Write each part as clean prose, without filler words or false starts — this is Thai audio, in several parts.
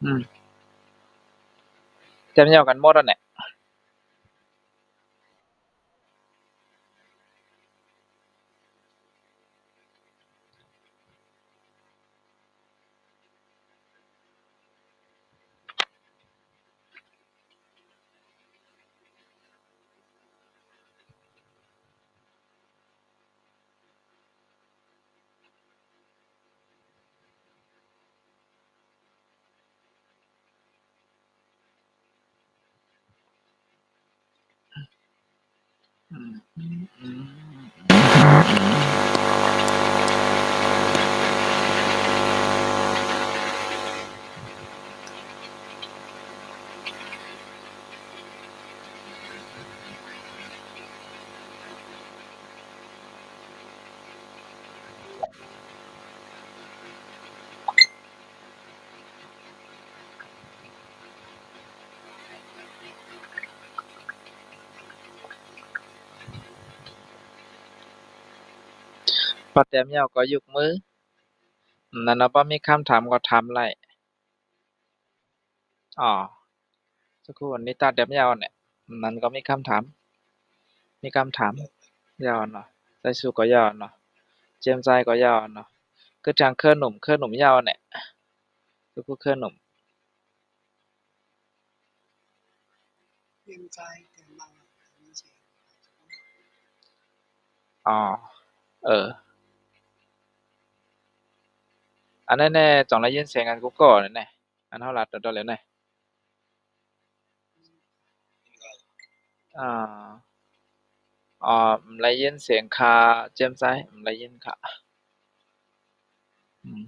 อืมแต้มยาวกันหมดอ่ะเนี่ยพอแต้มยาวก็ยกมือนั่นเราบ่มีคำถามก็ถามไล่อ๋อสักครู่วันนี้ตาแต้มยาวเนี่ยนั่นก็มีคำถามมีคำถามยาวเนาะใส่สู้ก็ยาวเนาะเจียมใจก็ยาวเนาะคือจังเครือหนุ่มยาวเนี่ยสักครู่เครือหนุ่มอ๋อเอออันนั้นแน่จ่องได้ยินเสียงกันกูก่อนแน่อันเฮาลัดดอเลยแน่อ่าอ๋อได้ยินเสียงคาเจียมใจได้ยินค่ะอืม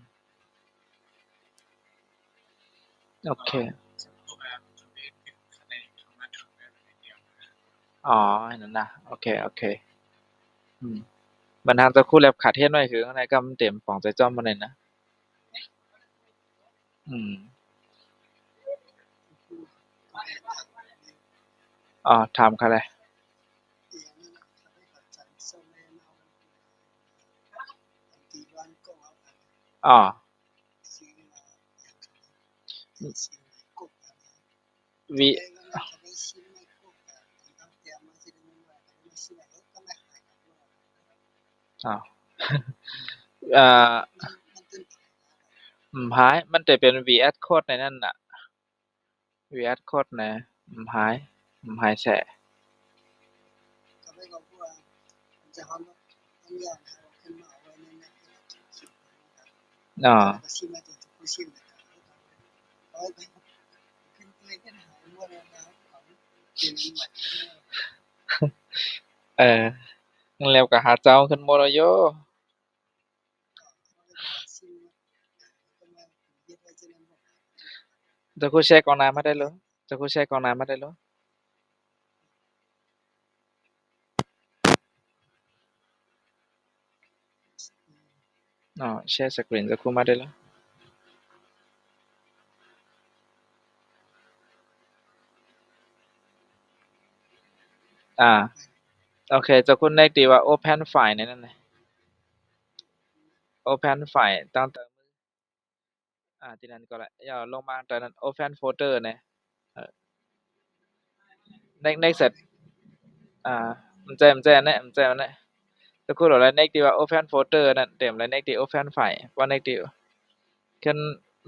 โอเคอ๋ออันนั้นนะโอเคโอเคอืมบรรทัดสักครู่แล้วขาดเทศหน่อยคือข้างในก็มันเต็มป่องใจจ้อมมาเลยนะอืมอ๋อถามค่ะเลยอ๋อวีอ๋ออ่าหายมันจะเป็น VS Code ในนั่นน่ะ VS Code นะหายแฉะอ๋อเออแล้วก็หาเจ้าขึ้นหมดแล้วโยจะกูแชร์กองน้ำมาได้เหรอจะกูแชร์กองน้ำมาได้เหรออ๋อแชร์สกรีนจะกูมาได้เหรออ่าโอเคจะคุณเน็กดีว่า Open File ในนั่นน่ะ Open File ตั้งแต่ที่นั่นก็แหละอย่าลงมาแต่นั้น Open Folder เนี่ยเออเน็กเสร็จมันแจ้เนี่ยมันแจ้เนี่ยจะคุณอะไรเน็กดีว่า Open Folder นั่นเต็มเลยเน็กดี Open File ว่าเน็กดีขึ้น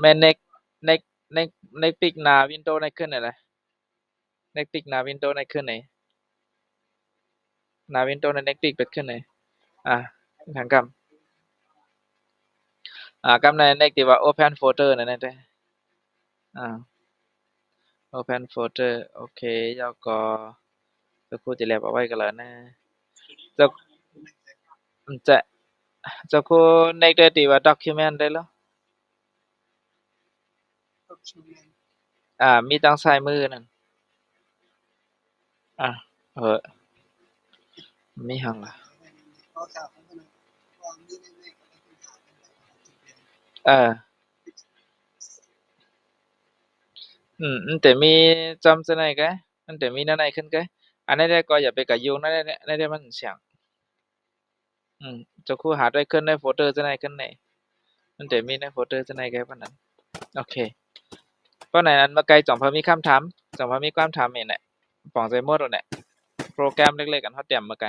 แม่เน็กเน็กปิกหน้า Windows ในขึ้นอะไรเน็กปิกหน้า Windows ในขึ้นไหนหน้า Windows ในเน็กปิกเปิดขึ้นไหนอ่าทางกำในเน็กดีว่า Open Folder นั่นเด้อ่า Open Folder โอเคแล้วก็จะพูดจะแล้วเอาไว้กันแล้วนะจะจะจะพูดเน็กได้ดีว่า Document ได้แล้วมีตั้งซ้ายมือนั่นอ่าเออมีหังล่ะเออมันแต่มีจำจะไหนกะมันแต่มีนั่นไหนขึ้นกะอันนี้ได้ก็อย่าไปกะยุงนั่นได้นั่นได้มันเสียงจะคู่หาได้ขึ้นในโฟลเดอร์จะไหนขึ้นไหนมันแต่มีในโฟลเดอร์จะไหนกะปานนั้นโอเค เพราะไหนนั้นมาไกลจ่องพอมีคำถามจ่องพอมีความถามเองแหละป่องใจหมดแล้วเนี่ยโปรแกรมเล็กๆกันฮอตเตรียมมาไกล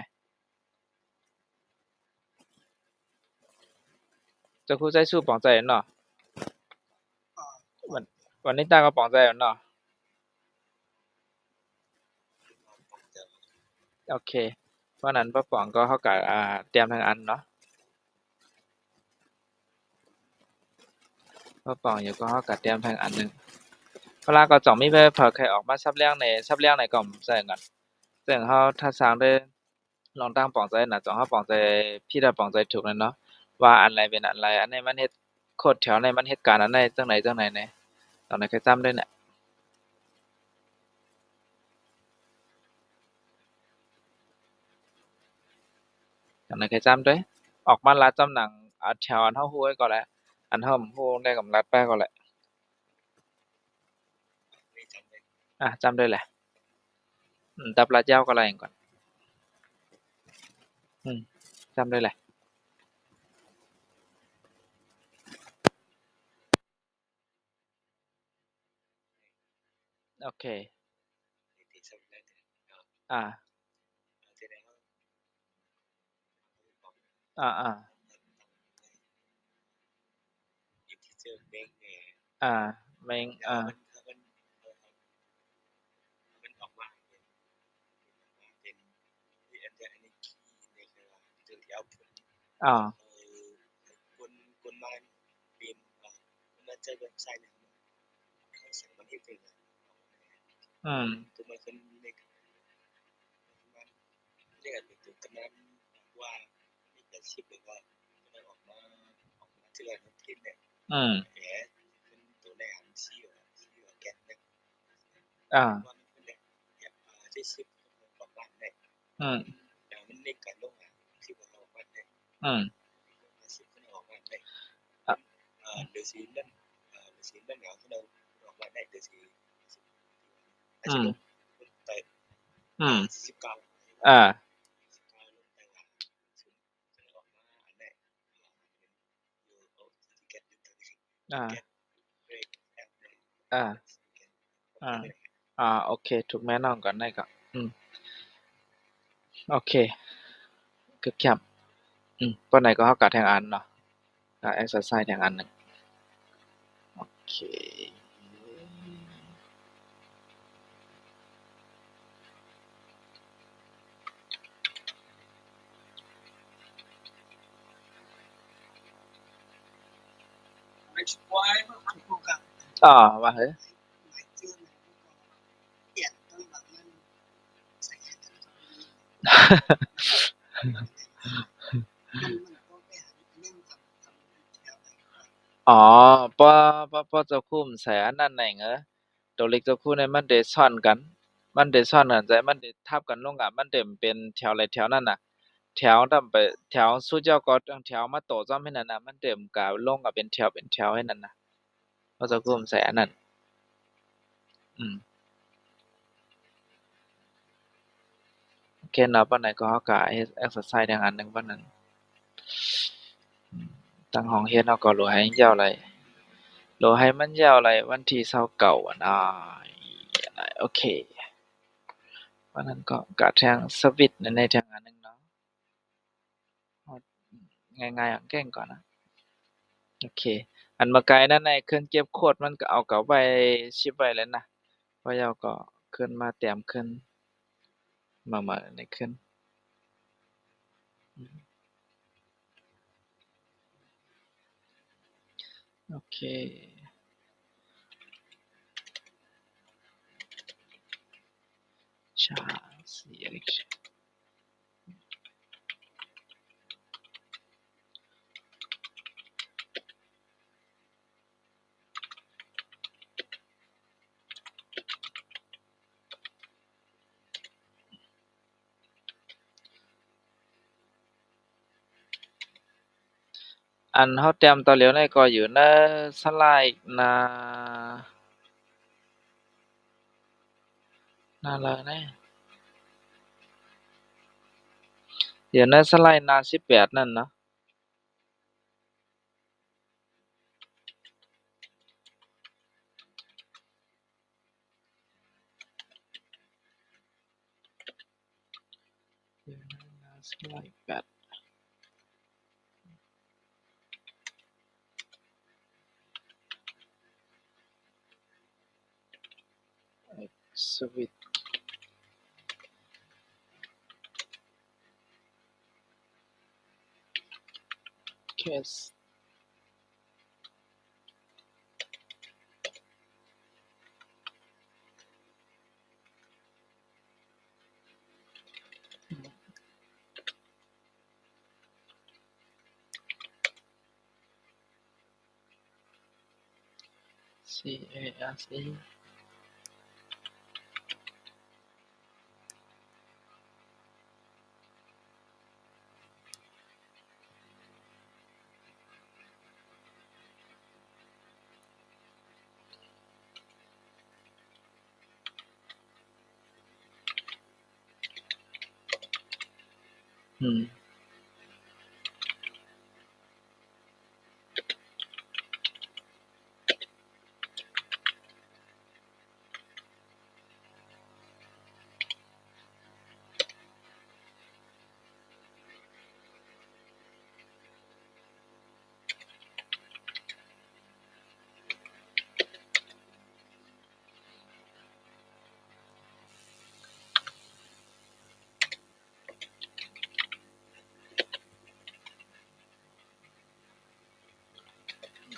จะคู่ใจสู้ป่องใจเนาะวันวันนี้ตาก็ป่องใจเนาะโอเคเพราะนั้นป้าป่องก็เข้ากับเตรียมทางอันเนาะป้าป่องอยู่ก็เข้ากับเตรียมทางอันหนึงเวลาก็จ่องมีไปเผอใครออกมาซับเลี้ยงในก่อมใส่กันซึ่งเฮาถ้าสร้างได้ลองตั้งป่องใจน่ะจ่องเฮาป่องใจพี่ถ้าป่องใจถูกแล้วเนาะว่าอันใดเป็นอันใดอันไหนมันเฮ็ดโคตรแถวไหนมันเหตุการณ์อันใดจังไหนจังไหนแหน่ตอนไหนเคยจำได้เนี่ยตอนไหนเคยจำด้วยออกมาลัดจำหนังแถวอันเฮาฮู้ไว้ก่อนแหละอันเฮาบ่ฮู้ได้กำลัดไปก่อนแหละจำได้แหละตับลัดยาวก็อะไรอย่างก่อนอืมจำได้แหละโอเคอ่าอ่าอ่าแม่งอ่าอืมอืมอ่าอืมอืมอ่ะอืมอืมอ่าอ่าอ่าอ่าโอเคถูกแม่นอนก่อนได้ก็อืมโอเคคือแคบปานใดก็เฮาก็แทงอันเนาะก็เอ็กซ์ไซส์แทงอันหนึงโอเคว่าเฮ้ยอ๋อบ่เจ้าคุ้มใส่อันนั้นไหนเหรอตัวเล็กตัวคู่เนี่ยมันได้ซ้อนกันใจมันได้ทับกันลงอะมันได้เป็นแถวไรแถวนั้นน่ะแถวนำไปแถวสู่เจ้าก็ตั้งแถวมาโต้ซ้ำให้นั่นน่ะมันเต็มกะลงก็เป็นแถวให้นั่นน่ะบ่เจ้าคุ้มใส่อันนั้นอืมโอเคเนาะปานใดก็เฮาก็เฮ็ดเอ็กซ์ไซส์แทงอันหนึ่งปานนั้นตั้งห้องเรียนเราก็รู้ให้ยาวไรรู้ให้มันยาวไรวันที่29อะนะโอเคเพราะนั้นก็แทงสวิตช์ในแทงอันหนึ่งเนาะง่ายๆแกล้งก่อนนะโอเคอันเมื่อไกลนั้นในเครื่องเก็บโคตรมันก็เอาเข้าไปชิปไว้แล้วนะพอเราก็ขึ้นมาแต้มขึ้นมาในขึ้นโอเคชาสีอันเฮาแต้มต่อเหลียวในก็อยู่ในสไลด์หน้าละนะอยู่ในสไลด์หน้า18นั่นเนาะ 108 switch case CASE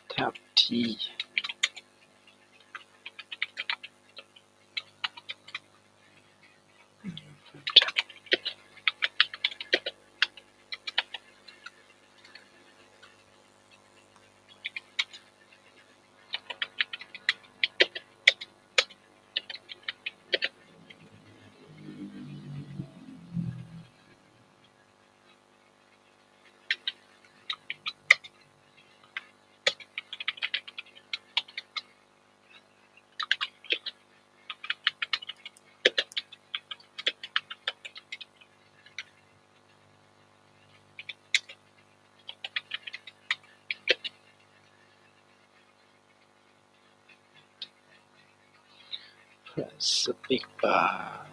แท็บ T speak bar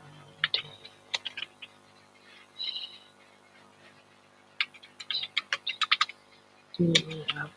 ที่ครับ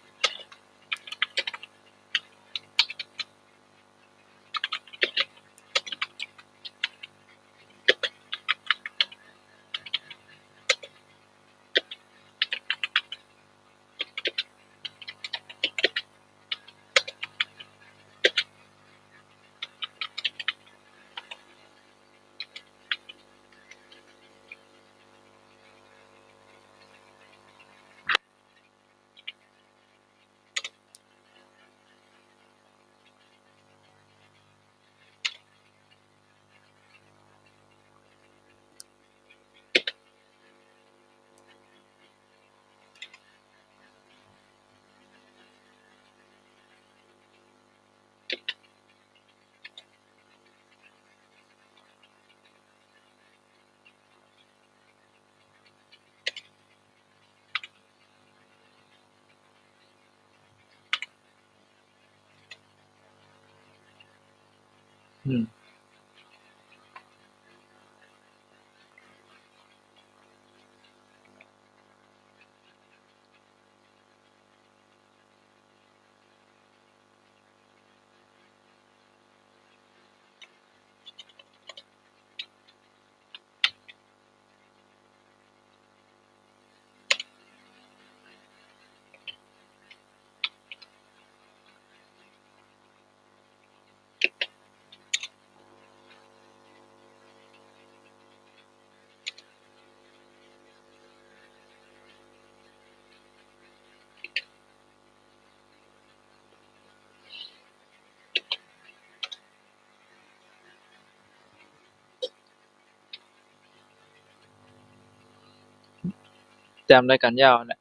แต้มรายการยาวน่ะ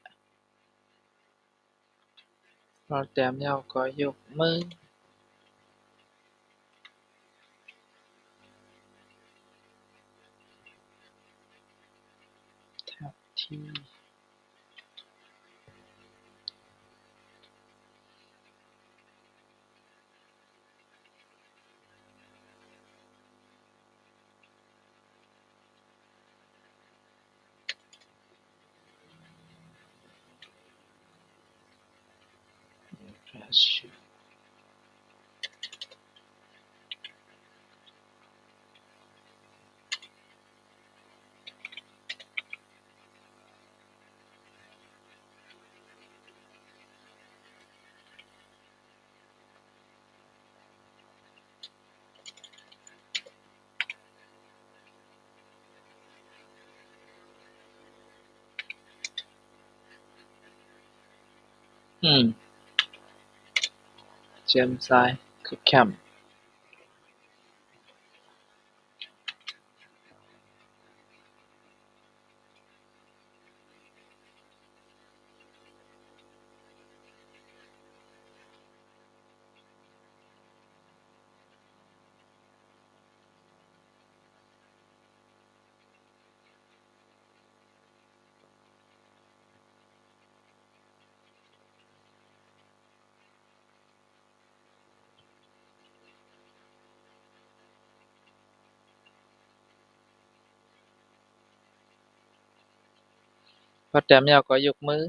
พอแต้มยาวก็ยกมือแท็บ T เจียมซายคือแคมป์พอแต้มยาวก็ยกมือ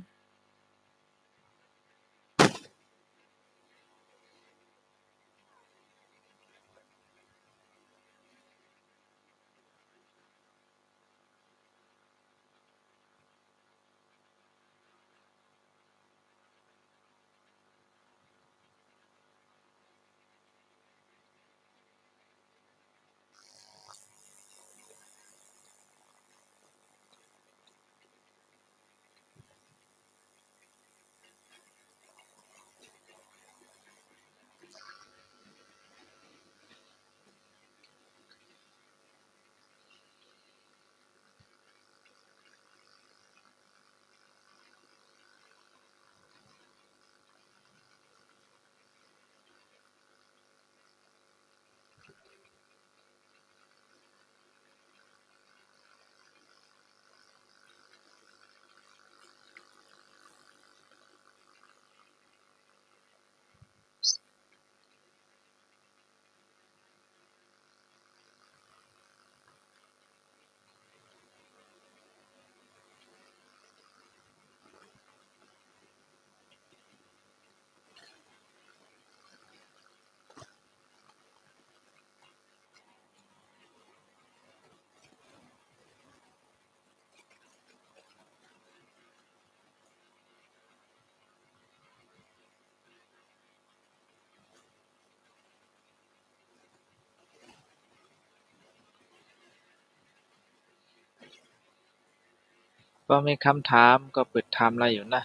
บ่มีคำถามก็เปิดถามได้อยู่นะ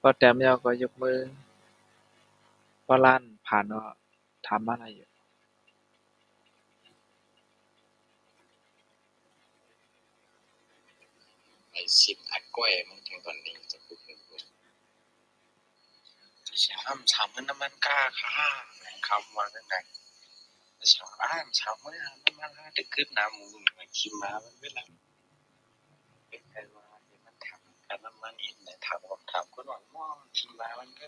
พอแต้มยาวก็ยกมือพอล้านผ่านก็ถามมาได้อยู่ไอ้สิบอัดก้อยมึงถึงตอนนี้จะพูดถึงชามชามมันน้ำมันกาค่ะคำว่าจังได๋ชามชามมันน้ำมันตึกขึ้นน้ำมูมันคิมมามันเวลาเป็นไงว่ามันถามกันน้ำมันอินเนี่ยถามคนว่ามองคิมมามันก็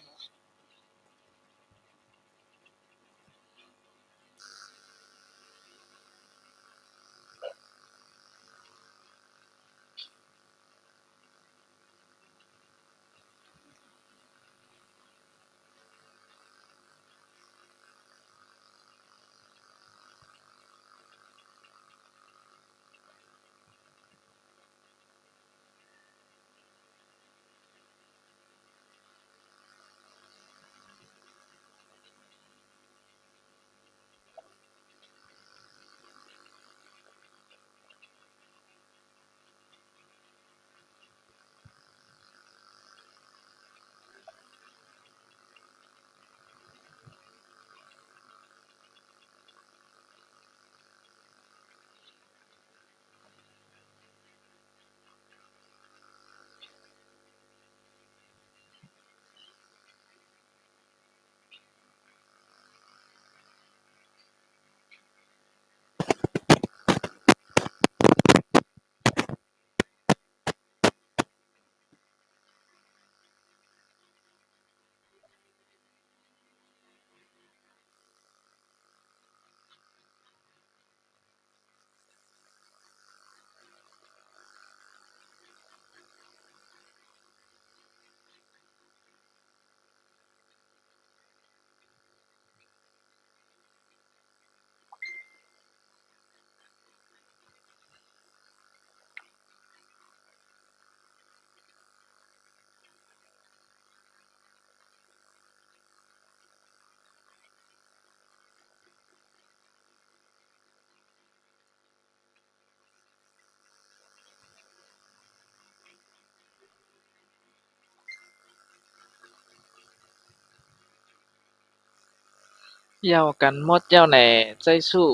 要กันหมด要ไหนใจสู้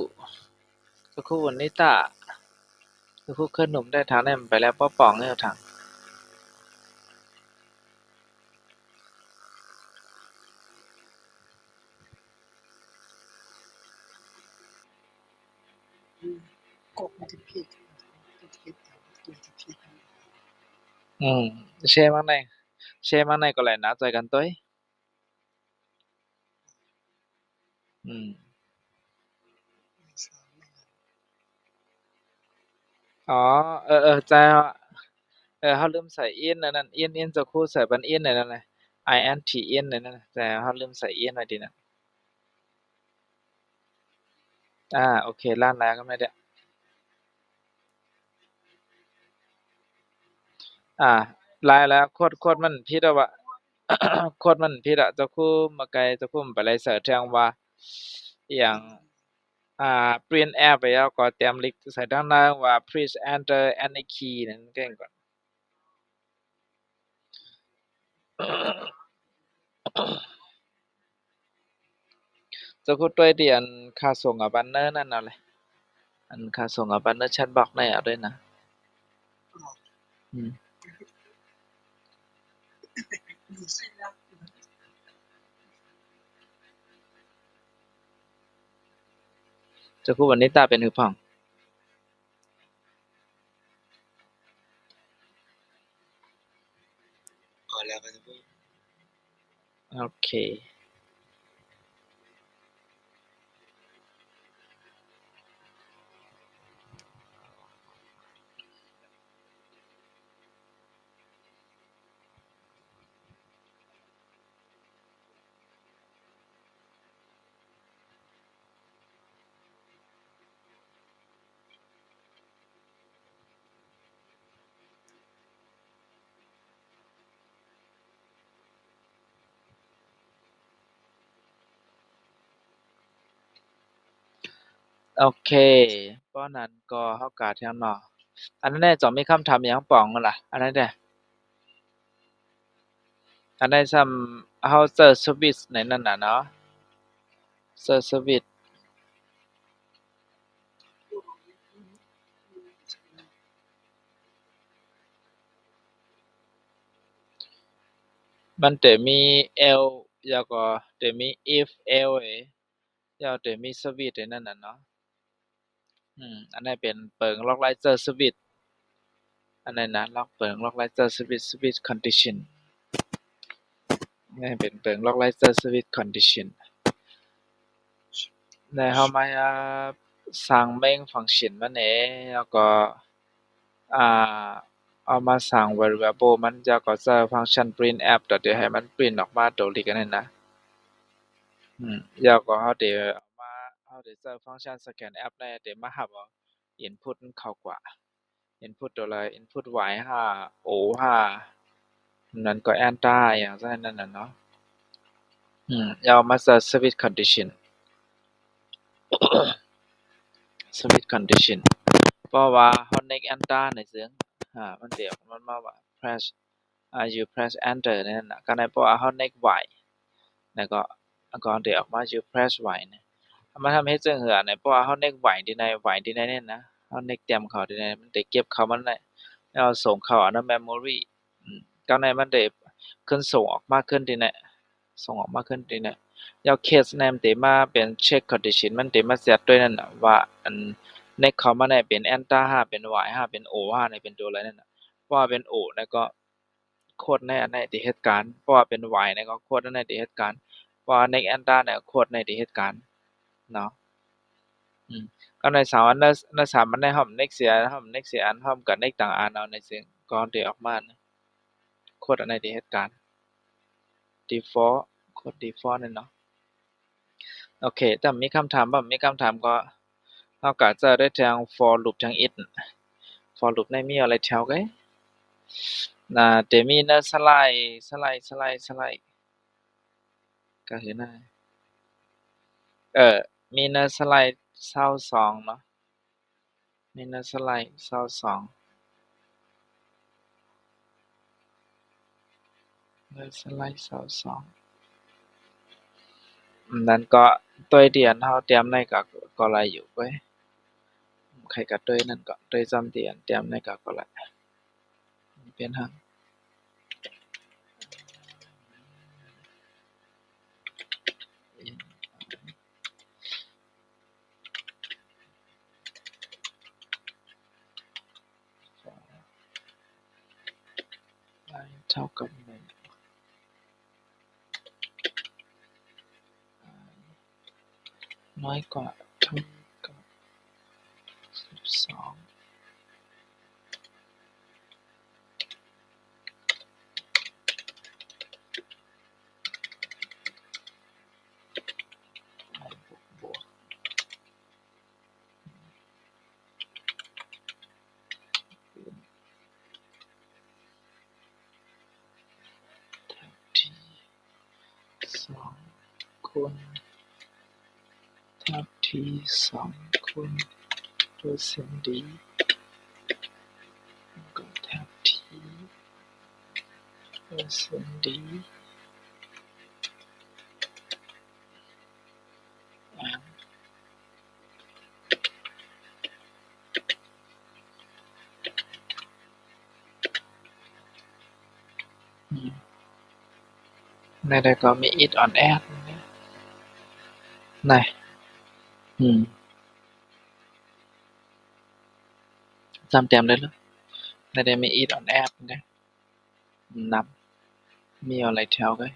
สักครู่วันนี้ตาสักครู่ขึ้นหนุ่มได้ทางได้มันไปแล้วป้อป่องเนี่ยทางกบมันจะผิดเชมาในเชมาในก็เลยนะใจกันตัวอ๋อใจเขาลืมใส่เอียนนั่นเอียนจะคู่ใส่บันเอียนนั่นแหละ INT เอียนนั่นแต่เขาลืมใส่เอียนไว้ดีนะโอเคล้านแล้วก็ไม่ได้ลายแล้วโคตรมันผิดอะวะ โคตรมันผิดอะเจ้าคู่มาไกลเจ้าคู่มันไปเลยเสิร์ชแทงว่าอหย่างprint app ไปแล้วก็เตรียมลิงก์ใส่ด้านล่างว่า please enter any key นั่นเก่งก่อนเจ้าคู่ตัวเดียนค่าส่งกับบันเนอร์นั่นเอาเลยอันค่าส่งกับบันเนอร์แชทบ็อกในเอาด้วยนะอืมเจ้าคู่วันนี้ตาเป็นหือพ่องพอแล้วก็จะพูดโอเคโอเคป้อนั้นก็เฮากาแถวเนาะอันนั้นแน่จอมีคำถามหยังป่องนั่นล่ะอันนั้นแหละอันนั้นซ้ำเฮาเซิร์ชสวิตช์ในนั้นน่ะเนาะเซิร์ชสวิตช์มันจะมี else แล้วก็จะมี if else แล้วจะมีสวิตช์ไอ้นั่นน่ะเนาะอันนั้นเป็นเปิง localizer switch อันนั้นนะล็อกเปิง localizer switch condition นี่เป็นเปิง localizer switch condition แล้วเฮามาสร้าง main function มันเองแล้วก็อ่าเอามาสร้าง variable มันแล้วก็ใช้ฟังก์ชัน printf เดี๋ยวให้มัน print ออกมาตัวเลขอันนั้นนะแล้วก็เฮาได้ใช้ฟังก์ชัน scan app ได้เดี๋ยวมารับเอา input มันเข้ากว่า input ตัวละ input y5 o5 นั้นก็ enter อย่างซั้นนั่นน่ะเนาะแล้วมาใช้ switch condition switch condition เพราะว่า hold next enter ในเสียงมันเดี๋ยวมันมาว่า press you press enter นั่นน่ะก็ได้เพราะว่า hold next y แล้วก็เดี๋ยวออกมา you press y เนี่ยมันทำให้จังเหือเนี่ยเพราะว่า hold next y ที่ในเนี่ยนะ hold next เตรียมเข้าที่ในมันได้เก็บเข้ามันได้แล้วส่งเข้าอันนั้น memory ก็ในมันได้ขึ้นส่งออกมาขึ้นที่ไหนส่งออกมาขึ้นที่ไหนแล้ว case name ที่มาเป็น check condition มันที่มาเซตด้วยนั่นน่ะว่าอัน next เข้ามาได้เป็น enter 5เป็น y 5เป็น o 5นี่เป็นตัวอะไรนั่นน่ะเพราะว่าเป็น o แล้วก็โคดในอันไหนที่เหตุการณ์เพราะว่าเป็น y แล้วก็โคดอันไหนที่เหตุการณ์เพราะว่า next enter เนี่ยโคดในที่เหตุการณ์เนาะก็ในสามอันในสามอันในห้อง next เสียห้อง next เสียอันห้องกับ next ต่างอันเอาในเสียงก่อนที่ออกมาโคดอันไหนที่เหตุการณ์ default โคด default นั่นเนาะโอเคถ้ามีคำถามบ่มีคำถามก็เราก็จะได้ทาง for loop ทาง it for loop ในมีอะไรแถวไกเดี๋ยวมีนะสไลด์ก็คือนะมีนะสไลด์22เนาะมีนะสไลด์22นะสไลด์22 นั่นก็ตัวที่อันเฮาเตรียมไว้ก็หลายอยู่เว้ยใครก็ตัวนั้นก็ตัวซ้ํที่อันเตรียมไว้ก็หลายเป็นหั้นเท่ากับ1น้อยกว่าเท่ากับ12บวกที่2คูณทับที่2คูณเปอร์เซ็นต์ d ก็ทับที่เปอร์เซ็นต์ d ในใดก็มี it on add นะจำแต้มได้เลยในใดมี it on add นะนับมีอะไรแถวกัน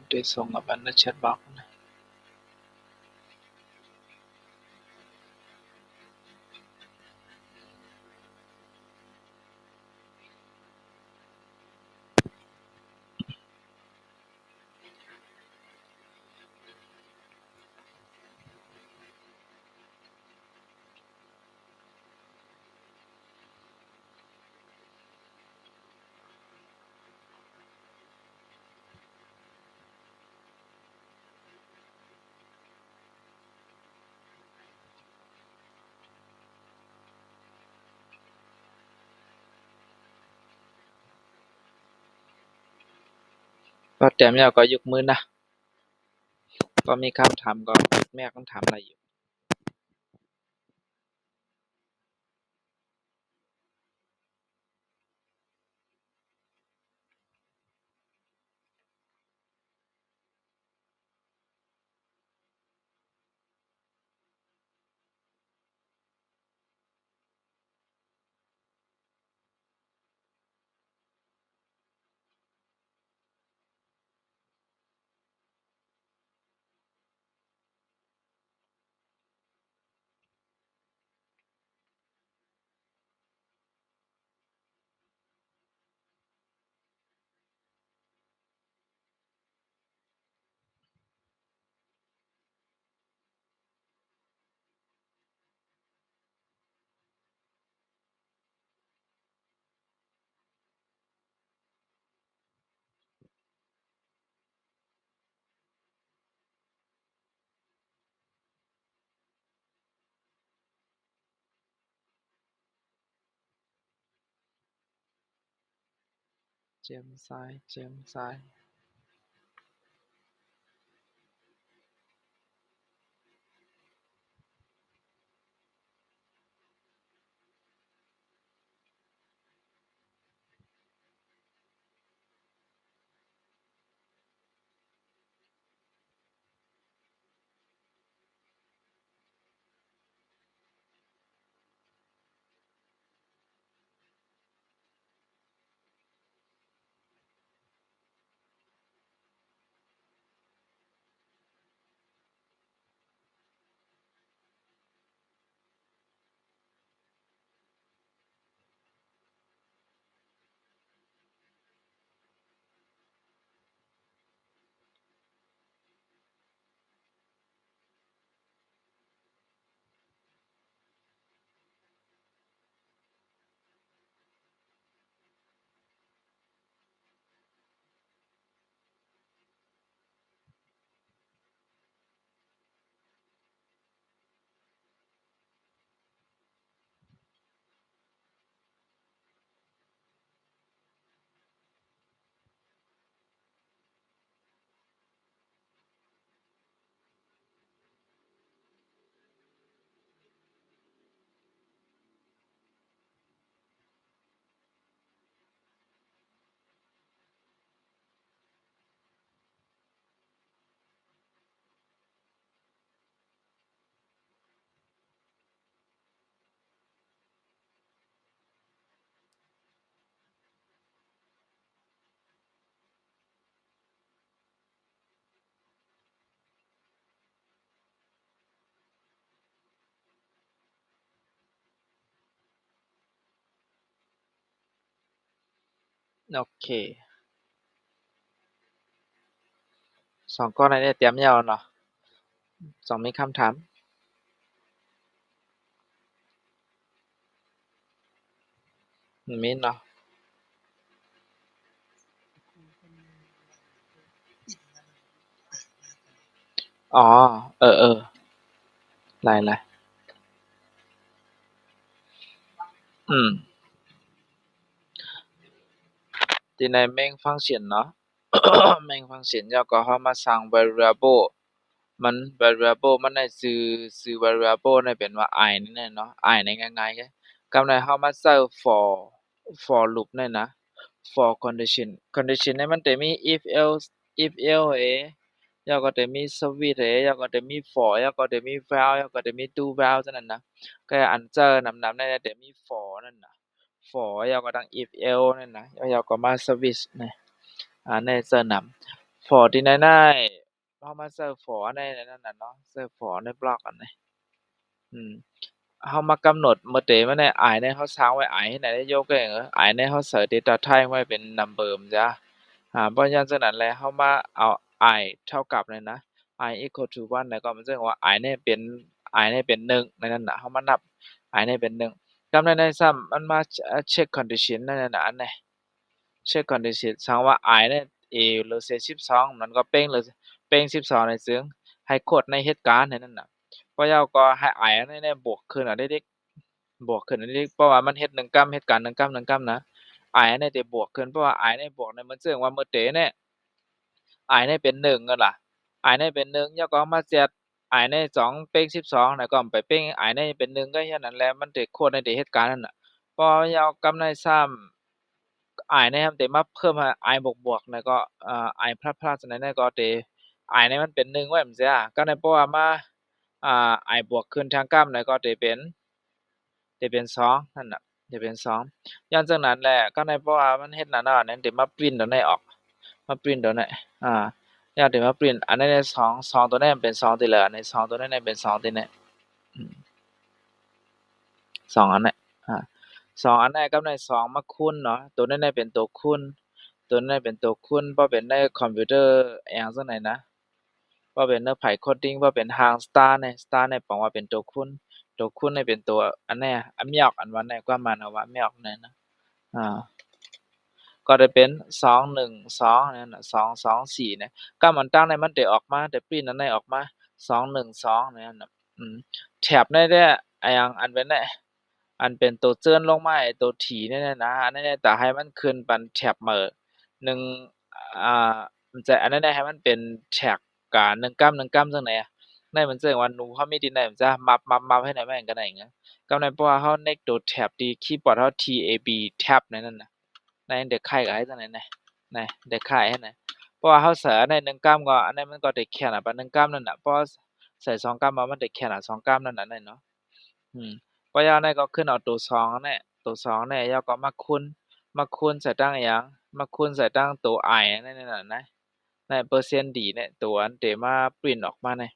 ได้ส่งกับอันในแชทบ็อกซ์นะพอแต้มแล้วก็ยกมือนะก็มีคำถามก็แม่คำถามอะไรอยู่แจ่มใส โอเค2ข้อnàyได้เตรียมแล้วเนาะ2มีคำถามมีเนาะอ๋อเออๆหลายๆที่ใน main function เนาะ main function แล้วก็เรามาสร้าง variable มัน variable มันได้ชื่อ variable ได้เป็นว่า i นั่นแหละเนาะ i นี่ง่ายๆแค่กำลังเรามาใส่ for loop นั่นนะ for condition เนี่ยมันจะมี if else แล้วก็จะมี switch แล้วก็จะมี for แล้วก็จะมี while แล้วก็จะมี do while จังนั้นนะก็อันเจอนำๆนั่นจะมี for นั่นน่ะ for แล้วก็ตั้ง if else นั่นนะแล้วก็มา switch นะในเจอนำ for ที่ไหนๆเรามาใส่ for ในนั่นน่ะเนาะใส่ for ในบล็อกอันนี้เรามากำหนดเมื่อเตมันได้ i เนี่ยเราสร้างไว้ i ให้ไหนได้ยกได้i เนี่ยเราใส่ data type ไว้เป็น number มันจ้ะเพราะฉะนั้นแล้วเรามาเอา i เท่ากับเลยนะ i equal to 1แล้วก็มันจะว่า i เนี่ยเป็น1ในนั้นน่ะเรามานับ i เนี่ยเป็น1กำในซ้ำมันมาเช็ค condition นั่นน่ะอันนี้เช็ค condition สร้างว่า i เนี่ย a หรือ12มันก็เป้งหรือเป้ง12ในซึ่งให้กดในเหตุการณ์นั้นน่ะเพราะเราก็ให้ i เนี่ยบวกขึ้นเด็กๆบวกขึ้นเด็กๆเพราะว่ามันเฮ็ด1กรัมเหตุการณ์1กรัม1กรัมนะ i เนี่ยจะบวกขึ้นเพราะว่า i เนี่ยบวกเนี่ยมันซึ่งว่าเมื่อเตเนี่ย i เนี่ยเป็น1นั่นล่ะ i เนี่ยเป็น1แล้วก็มาเสียด i เนี่ย2เป้ง12แล้วก็ไปเป้ง i เนี่ยเป็น1ก็แค่นั้นแหละมันจะโคตรในเหตุการณ์นั้นน่ะพอเรากำในซ้ำ i เนี่ยมันจะมาเพิ่มให้ i บวกๆแล้วก็i พลัสๆนั่นก็จะ i เนี่ยมันเป็น1ไว้จั่งซี้ก็ในเพราะว่ามาi บวกขึ้นทางกล้ามแล้วก็จะเป็น2นั่นน่ะจะเป็น2ย้อนจากนั้นแหละก็ในเพราะว่ามันเฮ็ดนั่นน่ะนั่นจะมาปริ้นตัวนี้ออกมาปริ้นตัวนี้อยากจะมาปริ้นอันนี้ได้2ตัวนี้มันเป็น2ที่เหลือใน2ตัวนี้เป็น2ที่นี้2อันนี้2อันนี้กับใน2มาคูณเนาะตัวนี้เป็นตัวคูณตัวนี้เป็นตัวคูณบ่เป็นในคอมพิวเตอร์อิหยังจังได๋นะบ่เป็นในไผโคดดิ้งบ่เป็นทาง star เนี่ย star เนี่ยแปลว่าเป็นตัวคูณเนี่ยเป็นตัวอันนี้อันไม่ออกอันว่าในความหมายว่าไม่ออกนั่นนะอ่าก็ได้เป็น212นั่นน่ะ224เนี่ยก็มันตั้งในมันได้ออกมาได้ปริ้นอันไหนออกมา212นั่นน่ะแถบในเด้อะหยังอันเป็นได้อันเป็นตัวเจิ้นลงมาไอ้ตัวถี่เนี่ยนะอันนั้นแต่ให้มันขึ้นเป็นแถบเหม่อ1มันจะอันนั้นให้มันเป็นแท็กกะ1กำ1กำจังได๋ในมันแสดงว่าหนูเรามีที่ไหนมันจะมับๆๆให้ไหนมาก็ได้เงี้ยก็ในเพราะว่าเราเน็กตัวแท็บที่คีย์บอร์ดเรา TAB tab นั่นน่ะในเด็กไข่ก็ให้จังได๋นะเด็กไข่ให้นะเพราะว่าเราใส่อันใด1กำก็อันนั้นมันก็ได้แค่น่ะปะ1กำนั่นน่ะเพราะใส่2กำมามันได้แค่น่ะ2กำนั่นน่ะเนาะเพราะฉะนั้นก็ขึ้นเอาตัว2นั่นแหละตัว2เนี่ยแล้วก็มาคูณใส่ตั้งอิหยังมาคูณใส่ตั้งตัว i นั่นน่ะนะในเปอร์เซ็นต์ดีเนี่ยตัวอันที่มาปริ้นออกมาเนี่ย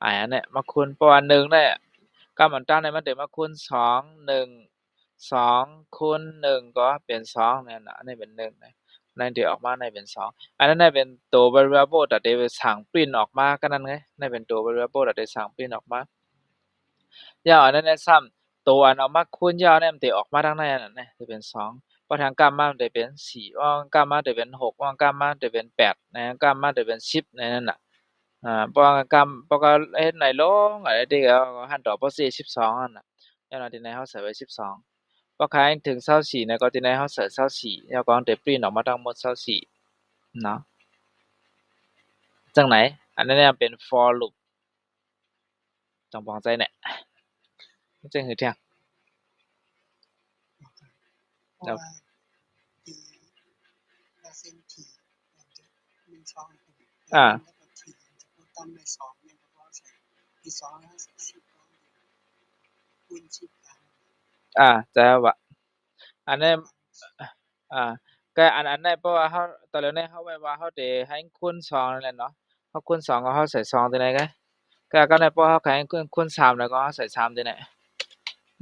อันเนี่ยมาคูณเพราะว่า1เนี่ยก็มันตั้งเนี่ยมันได้มาคูณ2 1 2คูณ1ก็เป็น2นั่นน่ะอันนี้เป็น1นะนั่นที่ออกมาได้เป็น2อันนั้นน่ะเป็นตัว variable ที่ได้สั่งปริ้นออกมาก็นั่นไงนั่นเป็นตัว variable ที่ได้สั่งปริ้นออกมาแล้วอันนั้นน่ะซ้ำตัวอันเอามาคูณยาวเนี่ยมันสิออกมาทางในอันนั้นนะสิเป็น2พอทางกลับมามันสิเป็น4พอกลับมาสิเป็น6พอกลับมาสิเป็น8นะกลับมาสิเป็น10ในนั้นน่ะเพราะก็เฮ็ดน้อยลงอะไรที่ก็หั้นดอกบ่สิ12นั่นน่ะอย่างน้อยที่ไหนเราใส่ไว้12พอใครถึง24เนี่ยก็ที่ไหนเราใส่24แล้วก็ได้ปริ้นออกมาทั้งหมด24เนาะจังไหนอันนั้นเนี่ยเป็น for loop จงปองใจเนี่ยมันจังหือเที่ยงเพราะว่าตีเราเส้นถี่มันจะมี2แล้วก็ถี่จะพูดตั้งใน2เนี่ยก็ใส่ที่2แล้วใส่10คูณ10กันจะว่าอันนั้นอ่าก็อันนั้นเพราะว่าเราตอนแรกเนี่ยเราไว้ว่าเราสิให้คูณ2นั่นแหละเนาะเราคูณ2ก็เราใส่2ที่ไหนก็ในเพราะเราให้คูณ3แล้วก็เราใส่3ที่ไหน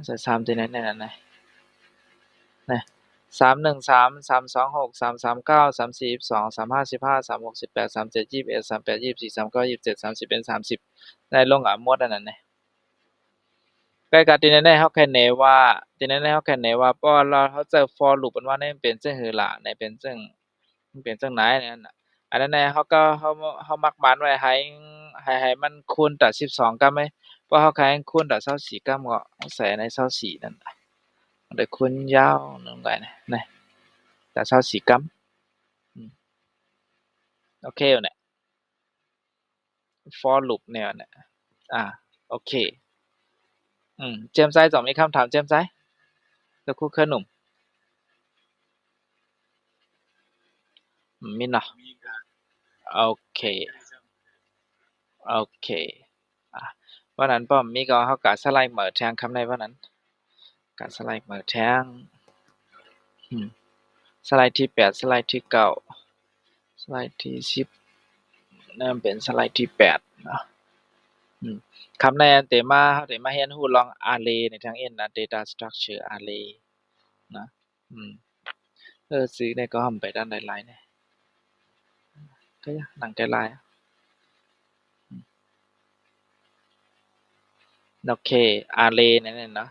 ใส่3ที่ไหนนั่นน่ะนะ 313 326 339 342 355 36 18 37 21 38 24 39 27 31 30ได้ลงอ่ะหมดอันนั้นแหละใกล้กันที่แน่ๆเฮาแค่แน่ว่าที่แน่ๆเฮาแค่แน่ว่าเพราะว่าเราเฮาเจอ for loop อันว่านี่มันเป็นจั่งหือล่ะนี่เป็นจั่งมันเป็นจั่งไหนนั่นน่ะอันนั้นน่ะเฮามักหมานไว้ให้มันคูณกับ12กรัมไหมเพราะเฮาแค่คูณกับ24กรัมก็ใส่ใน24นั่นน่ะมันได้คูณยาวนึงไปนี่กับ24กรัมอืมโอเคอยู่เนี่ย for loop แนวเนี่ยโอเคเจมส์ไซด์2มีคำถามเจมส์ไซด์สักครู่ค่ะหนุ่มมีเนาะมีการ โอเคโอเคอ่ะวันนั้นป้อมมีก็เฮาก็สไลด์เหมือแทงคำในวันนั้นก็สไลด์เหมือแทงอืมสไลด์ที่8สไลด์ที่9สไลด์ที่10นั่นเป็นสไลด์ที่8เนาะคำในอันเตมาเฮาได้มาเรียนรู้ลอง array ในทางเอ็นนะ data structure array นะอืมซื้อเนี่ยก็ห่ำไปด้านหลายๆเนี่ยก็ยังหนังไกลายโอเค array นั่นน่ะเนาะ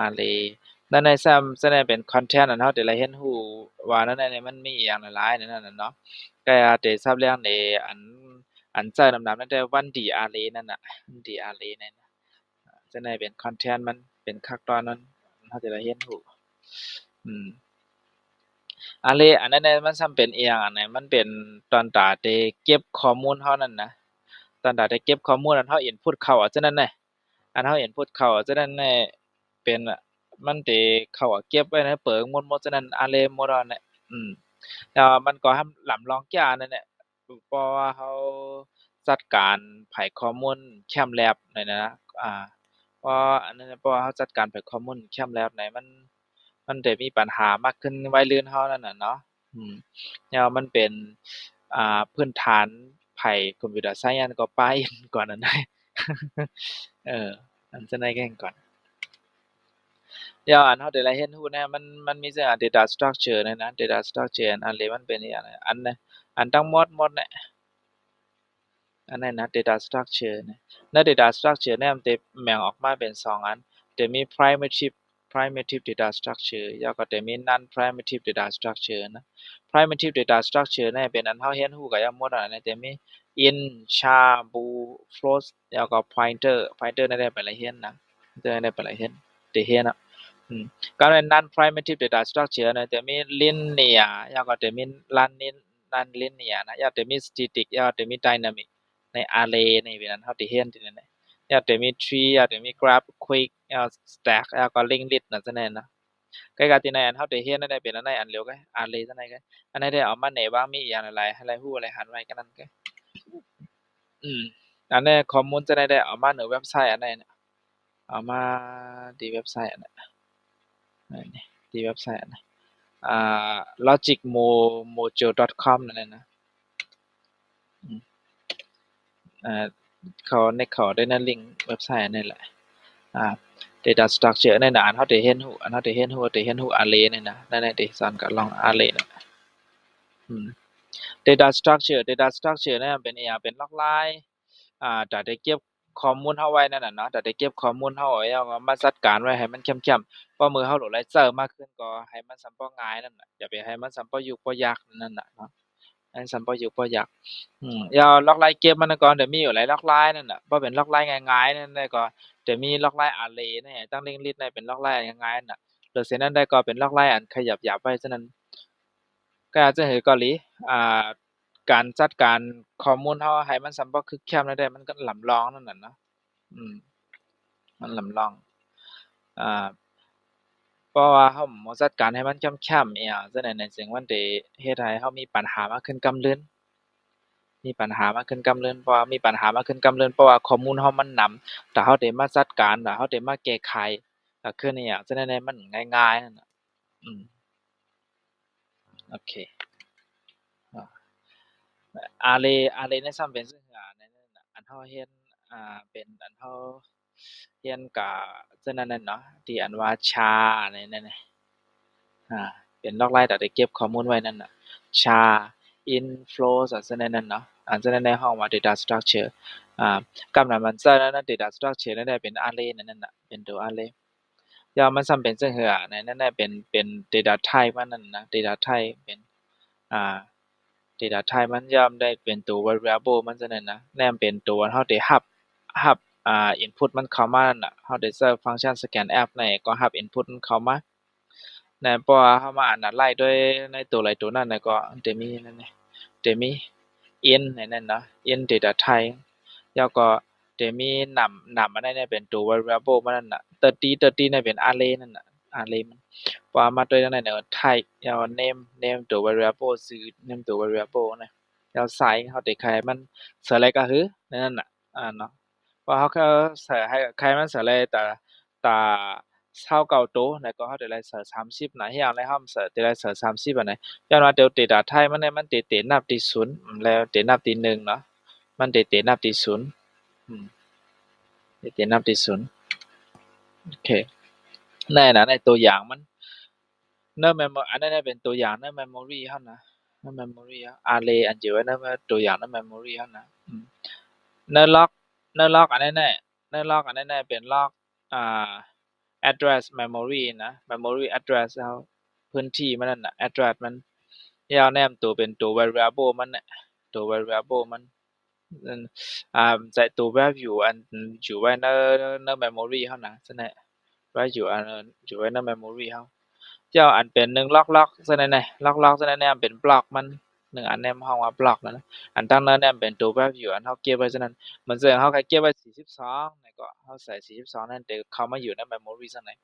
array นั่นในซ้ำแสดงเป็นคอนเทนต์อันเฮาได้เรียนรู้ว่านั่นในมันมีอิหยังหลายๆนั่นน่ะเนาะก็อาจจะทราบเรื่องในอันเจอดำๆนั่นแต่ 1D array นั่นน่ะ 1D array นั่นน่ะจะได้เป็นคอนเทนต์มันเป็นคักตอนนั้นเฮาจะได้เรียนรู้อืม array อันนั้นน่ะมันส่ำเป็นอิหยังอันนั้นมันเป็นตอนตาที่เก็บข้อมูลเรานั่นนะตอนตาที่เก็บข้อมูลอันเรา input เข้าฉะนั้นน่ะอันเรา input เข้าฉะนั้นน่ะเป็นมันสิเข้าเก็บไว้ในเปิงหมดฉะนั้น array หมดอันนั้นอืมแล้วมันก็หลำรองแก้อันนั้นแหละเพราะว่าเราจัดการไผข้อมูลแคม lab นั่นน่ะนะเพราะอันนั้นเพราะว่าเราจัดการไผข้อมูลแคม lab ไหนมันได้มีปัญหามากขึ้นวัยรุ่นเรานั่นน่ะเนาะแล้วมันเป็นพื้นฐานไผคอมพิวเตอร์ไซน์ก็ปลายก่อนนั้นได้เอออันจะได้แก่งก่อนแล้วอันเราได้เรียนรู้เนี่ยมันมีจั่งdata structure เนี่ยนะ data structure อันนี้มันเป็นอิหยังอันน่ะอันทั้งหมดเนี่ยอันนั้นนะ data structure เนี่ยใน data structure เนี่ยมันจะแบ่งออกมาเป็น2อันจะมี primitive data structure แล้วก็จะมี non primitive data structure นะ primitive data structure เนี่ยเป็นอันเราเรียนรู้ก็อย่างหมดอันนั้นจะมี int char bool float แล้วก็ pointer นั่นได้ไปละเรียนนะได้ไปละเรียนได้เรียนอะก็ใน non primitive data structure เนี่ยจะมี linear แล้วก็จะมี non linear นะแล้วจะมี static แล้วจะมี dynamic ใน array นี่เป็นอันเราได้เรียนที่นั่นน่ะแล้วจะมี tree แล้วจะมี graph quick แล้ว stack แล้วก็ linked list นั่นซั้นแหละนะใกล้ๆที่ในอันเราได้เรียนนั่นได้เป็นอันใดอันเดียวกัน array ซั้นใดกันอันใดได้เอามาแหน่บ้างมีอิหยังหลายๆให้รู้หลายหันไว้กันนั้นกันอืมอันนี้ข้อมูลจะได้เอามาในเว็บไซต์อันใดน่ะเอามาที่เว็บไซต์อันนั้นนี่ที่เว็บไซต์อันนั้นlogicmojo.com นั่นน่ะนะอืมอ่าเขาได้ในลิงก์เว็บไซต์อันนั้นแหละอ่า data structure นั่นน่ะอันเราได้เรียนรู้array นั่นน่ะนั่นน่ะที่สอนก็ลอง array น่ะอืม data structure เนี่ยมันเป็นอิหยังเป็นลอกลายถ้าได้เก็บข้อมูลเราไว้นั่นน่ะเนาะถ้าได้เก็บข้อมูลเราไว้แล้วก็มาจัดการไว้ให้มันเข้มๆพอมื้อเราโหลดไลเซอร์มากขึ้นก็ให้มันส่ำบ่ง่ายนั่นน่ะอย่าไปให้มันส่ำบ่ยุ่งบ่ยากนั่นน่ะเนาะให้มันส่ำบ่ยุ่งบ่ยากแล้วลอกลายเก็บมันก็จะมีอยู่หลายลอกลายนั่นน่ะบ่เป็นลอกลายง่ายๆนั่นได้ก็จะมีลอกลาย array เนี่ยตั้ง linked list ได้เป็นลอกลายง่ายๆนั่นน่ะหรือเช่นนั้นได้ก็เป็นลอกลายอันขยับหยาบไว้ฉะนั้นก็อาจจะให้เกาหลีอ่า การจัดการข้อมูลเราให้มันส่ำบ่คึกคักได้มันก็หลำรองนั่นน่ะเนาะอืมมันหลำรองอ่าเพราะว่าเราบ่จัดการให้มันเข้มๆอิหยังจั่งใดนั่นซึ่งมันสิเฮ็ดให้เรามีปัญหามากขึ้นกำเรินมีปัญหามากขึ้นกำเรินเพราะว่ามีปัญหามากขึ้นกำเรินเพราะว่าข้อมูลเรามันหนำถ้าเราได้มาจัดการถ้าเราได้มาแก้ไขก็คืออิหยังจั่งใดมันง่ายๆนั่นน่ะอืมโอเคarray ในซ้ำเป็นจั่งในนั้นน่ะอันเราเรียนเป็นอันเราเรียนก็จั่งนั้นน่ะเนาะที่อันว่า char นั่นน่ะ เป็นล็อกไลน์ได้เก็บข้อมูลไว้นั่นน่ะ char inflow จังซั่นนั่นเนาะอันซั่นในห้องว่า data structure กำนั้นมันซะนั้น data structure นั่นได้เป็น array นั่นน่ะเป็นตัว array ยามมันซ้ำเป็นจังหือนั่นน่ะเป็น data type มันนั่นนะ data type เป็นdata type มันย่อมได้เป็นตัว variable มันจังนั้นนะแนมเป็นตัวเฮาได้รับinput มันเข้ามานั่นน่ะเฮาได้ใช้ฟังก์ชัน scanf นั่นก็รับ input มันเข้ามานั่นเพราะว่าเฮามาanalyze ด้วยในตัวใดตัวนั้นน่ะก็จะมีนั่นนี่จะมี in นั่นเนาะ in data type แล้วก็จะมีนำอันนั้นเป็นตัว variable มันนั่นน่ะ30นั่นเป็น array นั่นน่ะ array มันเพราะว่ามาด้วยนั่นน่ะ type แล้ว name ตัว variable ชื่อ name ตัว variable นะแล้ว size เฮาได้ใครมันเสืออะไรก็คือนั่นน่ะเนาะเพราะเฮาก็ใส่ให้ใครมันเสืออะไรตา29ตัวแล้วก็เฮาได้เสือ30นะอย่างแล้วเฮาเสือได้เสือ30อันนั้นย้อนว่าตัว data type มันมันตินับที่0แล้วตินับที่1เนาะมันตินับที่0ตินับที่0โอเคนั่นน่ะในตัวอย่างมันในเมมอันนั้นเป็นตัวอย่างใน memory เฮานะใน memory array อันอยู่ในตัวอย่างใน memory เฮานะใน log อันนั้นใน log อันนั้นเป็น log address memory นะ memory address เฮาพื้นที่มันนั่นน่ะ address มันยาวแนมตัวเป็นตัว variable มันน่ะตัว variable มันใส่ตัว value อันอยู่ไว้ใน memory เฮานะซั่นน่ะ value อันอยู่ไว้ใน memory เฮาเจ้าอันเป็น1 log ซั่นนั่นน่ะ log ซั่นนั่นเป็นบล็อกมัน1อันแนมเฮาว่าบล็อกนั่นนะอันตั้งนั้นแนมเป็นตัว value อันเฮาเก็บไว้ซั่นนั้นเหมือนเฮาก็เก็บไว้42แล้วก็เฮาใส่42นั่นแต่เข้ามาอยู่ใน memory ซั่นน่ะ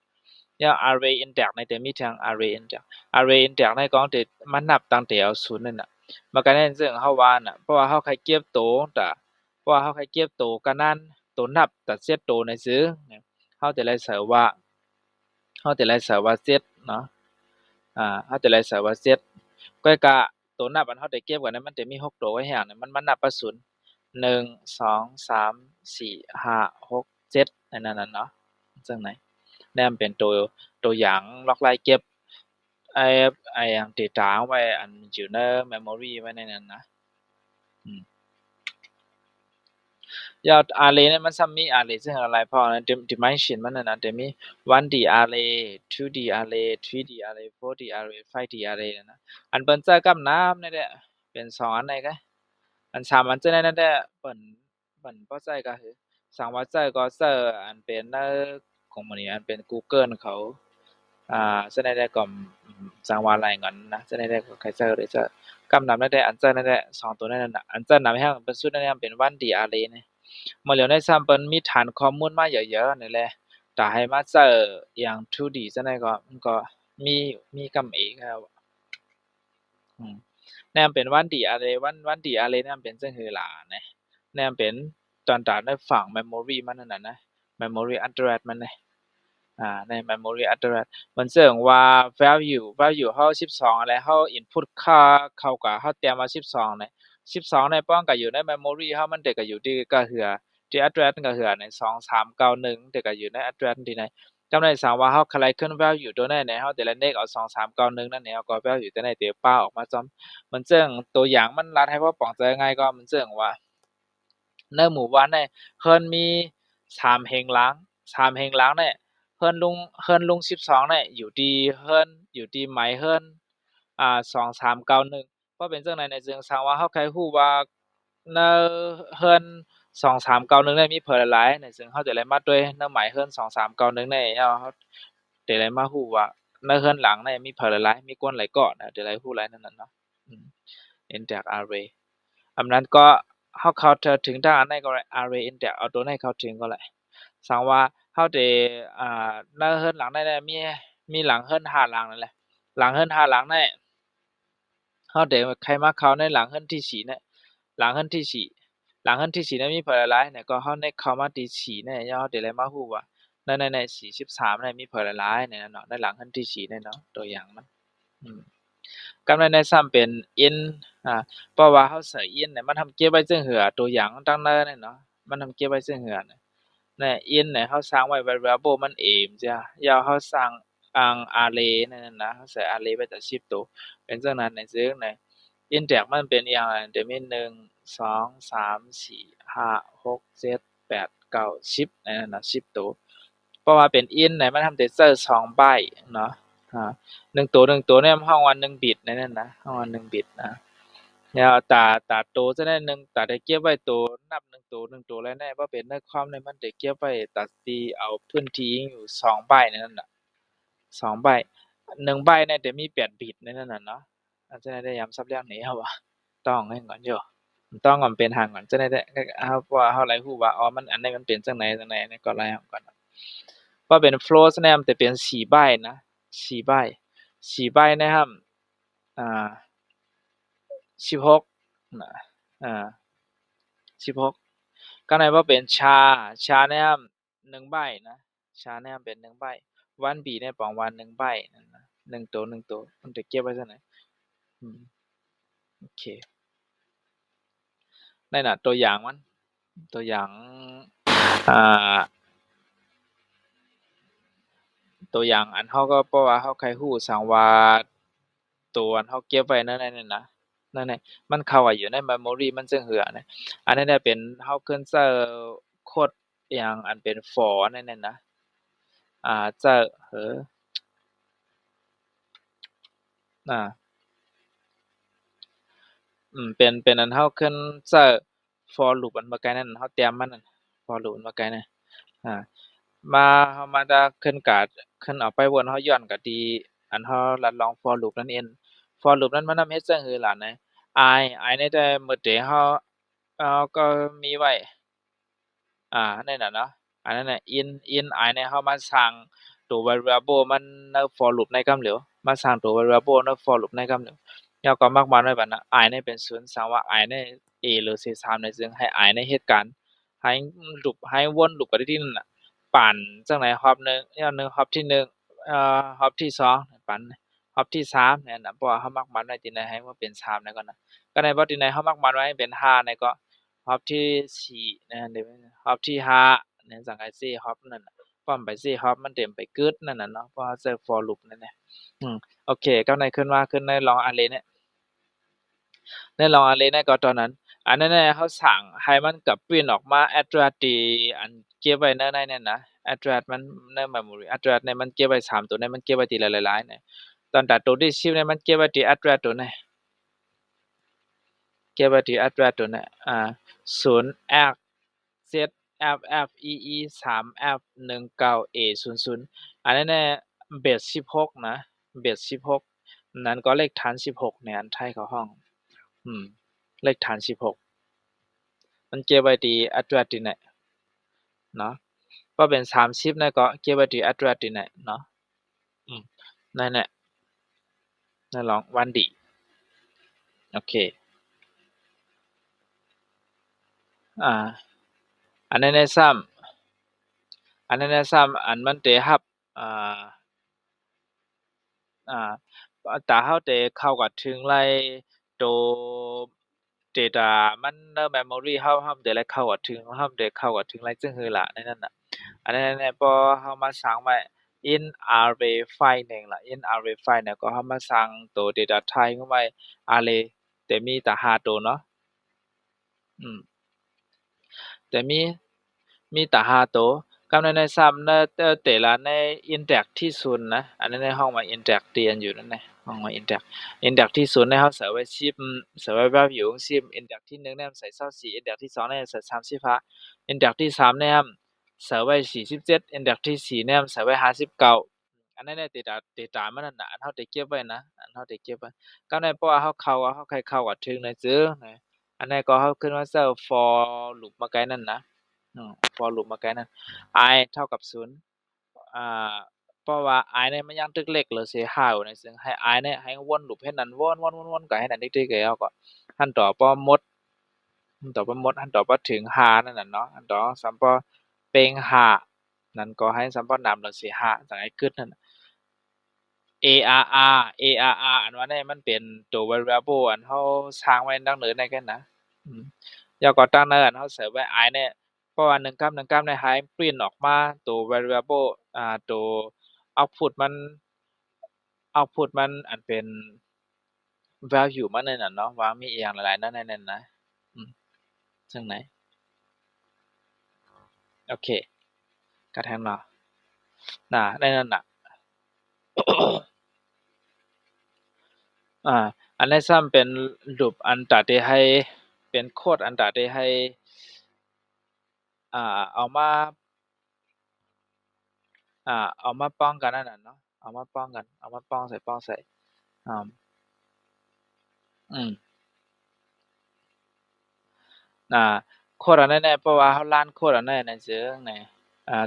แล้ว array index ในแต่มีทาง array index ในก็จะมันนับตั้งแต่เอา0นั่นน่ะมันก็แน่นซึ่งเฮาว่าน่ะเพราะว่าเฮาเคยเก็บโตตะเพราะว่าเฮาเคยเก็บโตก็นั้นโตนับตัดเซตโตในซื่อเฮาจะได้ใส่ว่าset เนาะเฮาจะได้ใส่ว่า set ก็ตัวนับอันเฮาได้เก็บไว้นั้นมันจะมี6ตัวไว้แฮงมันนับว่า0 1 2 3 4 5 6 7อันนั้นน่ะเนาะจังได๋แนมเป็นตัวอย่างล็อกไลน์เก็บอัน data ไว้อันอยู่ใน memory ไว้ในนั้นนะยอด array เนี่ยมันซ้ำมี array ซึ่งอะไรพอนะ dimension มันนั่นน่ะจะมี 1D array 2D array 3D array 4D array 5D array นั่นนะอันเปิ้นใช้กับน้ำนี่แหละเป็น2อันนี้ก็อัน3อันจังได๋นั่นแหละเปิ้นบ่ใช้ก็คือสั่งว่าใช้ก็ใช้อันเป็นของมื้อนี้อันเป็น Google เขาจังได๋ก็สั่งว่ารายงานนะจังได๋ก็ใครใช้ได้ใช้กับน้ำนั่นแหละอันใช้นั่นแหละ2ตัวนั้นน่ะอันใช้น้ำแฮงเป็นสุดนั่นเป็น 1D array นี่มาแล้วในซ้ำเปิ้นมีฐานข้อมูลมาเยอะๆนี่แหละถ้าให้มาใช้อย่าง 2D จังได๋ก็มันก็มีกำอีกแล้วแนมเป็น 1D array 1D array นำเป็นจังหือหลานะแนมเป็นตอนในฝั่ง memory มันนั่นน่ะนะ memory address มันนะใน memory address มันซึ่งว่า value เฮา12แล้วเฮา input เข้ากับเฮาเตรียมว่า12นะ12เนี่ยป้องก็อยู่ใน memory เฮามันก็อยู่ที่ก็คือที่ address ก็คือใน2391แต่ก็อยู่ใน address ที่ไหนจำได้สั่งว่าเฮา collection value ตัวนั้นเนี่ยเฮาแต่ละเลขเอา2391นั่นเนี่ยเฮาก็ value ตัวนั้นเดี๋ยวป้าออกมาจ้อมมันซึ่งตัวอย่างมันรัดให้พอป้องใจง่ายก็มันซึ่งว่าในหมู่บ้านเนี่ยเพิ่นมี3แห่งหลังเนี่ยเฮือนลุง12เนี่ยอยู่ที่หมายเฮือน2391เพราะเป็นจังได๋เนี่ยจึงสร้างว่าเฮาใครฮู้ว่าในเฮือน2391เนี่ยมีเพิ่นหลายๆเนี่ยซึ่งเฮาจะได้มาด้วยในหมายเฮือน2391เนี่ยเฮาจะได้มาฮู้ว่าในเฮือนหลังเนี่ยมีเพิ่นหลายๆมีคนหลายเกาะนะจะได้ฮู้หลายนั่นน่ะเนาะindex array อันนั้นก็เฮาเข้าถึงทางอันไหนก็ได้ array index เอาตัวไหนเข้าถึงก็ได้สังว่าเฮาได้ในเฮือนหลังนั้นมีหลังเฮือน5หลังนั่นแหละหลังเฮือน5หลังนั้นเฮาได้ใครมาเข้าในหลังเฮือนที่4เนี่ยหลังเฮือนที่4เนี่ยมีเพิ่นหลายๆเนี่ยก็เฮาได้เข้ามาที่4เนี่ยเฮาได้มาฮู้ว่าใน43เนี่ยมีเพิ่นหลายๆเนี่ยเนาะในหลังเฮือนที่4เนี่ยเนาะตัวอย่างมันกำในซ้ำเป็น in เพราะว่าเฮาใส่ in เนี่ยมันทำเก็บไว้จังหือตัวอย่างตั้งนั้นเนาะมันทำเก็บไว้จังหือใน in เนี่ยเฮาสร้างไว้ variable มันเองจ้ะยาวเฮาสร้าง array นั่นนะใส่ array ไว้แต่10ตัวเป็นจังนั้นในซึ่งใน index มันเป็นอหย่างไรจะมี1 2 3 4 5 6 7 8 9 10นั่นน่ะ10ตัวเพราะว่าเป็น int เนี่ยมันทำแต่2ไบต์เนาะ1ตัว1ตัวเนี่ยเฮาว่า1บิตนั่นน่ะเฮาว่า1บิตนะแล้วตาโตจะได้1ตาได้เก็บไว้ตัวนับ1ตัวแล้วแน่บ่เป็นในคอมเนี่ยมันได้เก็บไว้ตาสิเอาพื้นที่อยู่2ไบต์นั่นน่ะ2ไบต์1ไบต์เนี่ยจะมี8บิตนั่นน่ะเนาะอาจจะได้ย้ำซับเรื่องนี้เฮาว่าต้องให้ก่อนอยู่ต้องก่อนเป็นห่างก่อนจะได้เฮาว่าเฮาไล่ฮู้ว่าอ๋อมันอันนี้มันเป็นจังไหนนี่ก็ไล่ก่อนพอเป็น float เนี่ยมันจะเป็น4ไบต์นะ4ไบต์4ไบต์นะครับ16นะ16ก็ไหนว่าเป็นชาเนี่ย1ไบต์นะชาเนี่ยเป็น1ไบต์วันบีเนี่ยปองวัน1ไบต์นั่นนะ1ตัวมันจะเก็บไว้จังไหนโอเคนั่นน่ะตัวอย่างมันตัวอย่างตัวอย่างอันเฮาก็เพราะว่าเฮาใครฮู้สังว่าตัวอันเฮาเก็บไว้นั่นน่ะนั่นน่ะมันเข้าไว้อยู่ใน memory มันจึงเหือนะอันนั้นน่ะเป็นเฮาเคิ้นเซอโคดอิหยังอันเป็น for นั่นน่ะนะเจ้อเป็นอันเฮาเคิ้นเซอ for loop อันบ่ไกลนั้นเฮาเตรียมมันนั่น for loop อันบ่ไกลนั้นมาเฮามาเคิ้นกะเคิ้นเอาไปวนเฮาย้อนก็ดีอันเฮาลัดลอง for loop นั่นเอง for loop นั้นมันนำเฮ็ดจั่งหือล่ะนะI ในแต่มื้อใดเฮาก็มีไว้นั่นน่ะเนาะอันนั้นน่ะ in I เนี่ยเฮามาสร้างตัว variable มันใน for loop ในกำเหลียวมาสร้างตัว variable ใน for loop ในกำเหลียวแล้วก็มักมันไว้บัดนั้น I เนี่ยเป็น0สังว่า I เนี่ย A หรือ C3 เนี่ยซึ่งให้ I ในเฮ็ดการให้ลูปให้วนลูปไปที่นั่นน่ะปั่นจังได๋ฮอบ1อย่าง1ฮอบที่1ฮอบที่2ปั่นฮอบที่3นั่นน่ะเพราะว่าเฮามักมันไว้ที่ไหนให้มันเป็น3แล้วก่อนนะก็ได้บ่ที่ไหนเฮามักมันไว้ให้เป็น5นี่ก็ฮอบที่4นั่นเด้ฮอบที่5นั่นจั่งใดสิฮอบนั่นน่ะพร้อมไปสิฮอบมันเต็มไปกึดนั่นน่ะเนาะเพราะว่าใช้ for loop นั่นแหละโอเคก็ได้ขึ้นว่าขึ้นได้ลอง array เนี่ยได้ลอง array เนี่ยก็ตอนนั้นอันนั้นน่ะเฮาสร้างให้มันก็ปริ้นออกมา address ที่อันเก็บไว้ในนั่นนะ address มันใน memory address เนี่ยมันเก็บไว้3ตัวเนี่ยมันเก็บไว้ทีละหลายๆเนี่ยตอนตัดตัวที่10เนี่ยมันเก็บไว้ที่ address ตัวเนี่ยเก็บไว้ที่ address ตัวเนี่ย0x ZFFEE 3F 19 A 00อันนั้นน่ะเบส16นะเบส16นั้นก็เลขฐาน16ในอันไทยเขาห้องเลขฐาน16มันเก็บไว้ที่ address ที่ไหนเนาะพอเป็น30นะก็เก็บไว้ที่ address ที่ไหนเนาะนั่นแหละนั่นลองวันดีโอเคอันนั้นได้ซ้ำอันนั้นได้ซ้ำอันมันได้รับถ้าเฮาได้เข้ากับถึงไลตัว data มันใน memory เฮาได้ไลเข้ากับถึงเฮาได้เข้ากับถึงไลจั่งฮือล่ะในนั้นน่ะอันนั้นน่ะพอเฮามาสร้างไว้ in array file นึงล่ะ in array file เนี่ยก็เฮามาสร้างตัว data type เข้าไว้ array แต่มีแต่5ตัวเนาะแต่มีแต่5ตัวกับในซ้ำในแต่ละใน index ที่0นะอันนั้นในห้องว่า index เรียนอยู่นั่นน่ะห้องว่า index ที่0เนี่ยเฮาใส่ไว้10ใส่ไว้ value 10 index ที่1เนี่ยใส่24 index ที่2เนี่ยใส่35 index ที่3เนี่ยใส่ไว้47 index ที่4เนี่ยใส่ไว้59อันนั้นเนี่ยdata มันนั่นน่ะอันเฮาได้เก็บไว้นะอันเฮาได้เก็บไว้ก็ในเพราะว่าเฮาเข้าใครเข้าก็ถึงนะจื้อนะอันนั้นก็เฮาขึ้นว่าเซอร์ for loop มาไกลนั่นนะ for loop มาไกลนั้น i เท่ากับ0เพราะว่า i เนี่ยมันยังตึกเล็กหรือเสียหายในซึ่งให้ i เนี่ยให้วนลูปให้นั้นวนก็ให้นั้นติ๊กๆแล้วก็หันต่อพอหมดหันต่อพอหมดหันต่อพอถึง5นั่นน่ะเนาะหันต่อสัมปอเต็ง5นั่นก็ให้สัมปอนำหรือเสีย5จังได๋กึดนั่น arr อันว่าเนี่ยมันเป็นตัว variable อันเฮาสร้างไว้ดั้งเดิมได้แค่นะแล้วก็ตั้งเนิ่นเฮาใส่ไว้ i เนี่ยเพราะว่า1กับ1กับเนี่ยให้ปริ้นออกมาตัว variable ตัว output มัน output มันอันเป็น value มันนั่นน่ะเนาะว่ามีอีหยังหลายๆนั่นนั่นนะจังไหนโอเคกระแทงเนาะน่ะในนั้นน่ะ อันนี้ซ้ำเป็นรูปอันตาที่ให้เป็นโคดอันตาที่ให้เอามาเอามาป้องกันนั่นน่ะเนาะเอามาป้องกันเอามาป้องใส่อ่าอืมโคดอันนั้นเนี่ยเพราะว่าเฮาลั่นโคดอันนั้นน่ะซื่อไหน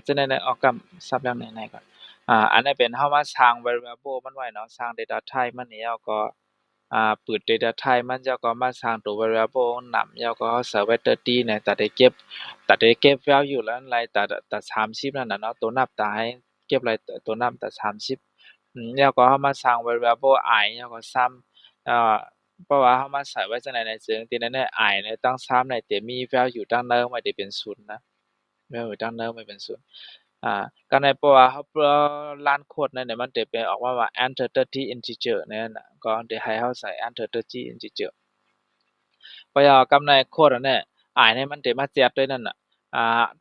จะได้ออกกับซับแล้วไหนๆก่อนอันนี้เป็นเฮามาสร้าง variable มันไว้เนาะสร้าง data type มันนี่แล้วก็เปิด data type มันแล้วก็มาสร้างตัว variable นำแล้วก็เสิร์ฟไว้30เนี่ยตัดได้เก็บ value แล้วไล่ตัด30นั่นน่ะเนาะตัวนับตาให้เก็บไล่ตัวนับตัด30แล้วก็เฮามาสร้าง variable i แล้วก็ซ้ำเพราะว่าเฮามาใส่ไว้จังได๋ในซึ่งที่นั้นเนี่ย i เนี่ยต้องซ้ำในที่มี value ดั้งเดิมไว้ที่เป็น0นะ value ดั้งเดิมไว้เป็น0ก็ในเพราะว่าเฮารันโคดนั่นเนี่ยมันจะเป็นออกมาว่า enter 30 integer นั่นน่ะก็ได้ให้เฮาใส่ enter 30 integer เพราะว่ากำในโคดอันเนี้ยเนี่ยมันจะมาแจกด้วยนั่นน่ะ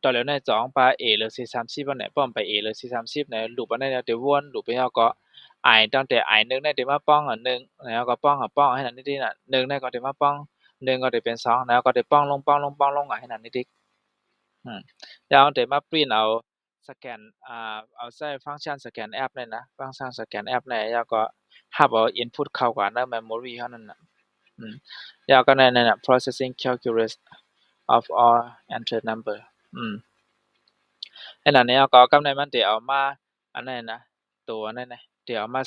ตอนแล้วใน2ปา a เหลือ430อันเนี่ยป้อมไป a เหลือ430เนี่ยลูปอันนั้นจะวนลูปไปเฮาก็ตั้งแต่ 1เนี่ยจะมาป้องอัน1แล้วก็ป้องให้นั่นนี่น่ะ1เนี่ยก็จะมาป้อง1ก็จะเป็น2แล้วก็จะป้องลงให้นั่นนี่แล้วจะมาปริ้นเอาสแกนเอาใช้ฟังก์ชันสแกนแอปเนี่ยนะฟังก์ชันสแกนแอปเนี่ยแล้วก็รับเอา input เข้ากับใน memory เฮานั่นน่ะแล้วก็ในนั้นน่ะ processing calculus of all entered number ไอ้นั่นเนี่ยก็กำในมันสิเอามาอันนั้นน่ะตัวนั้นน่ะที่เอามา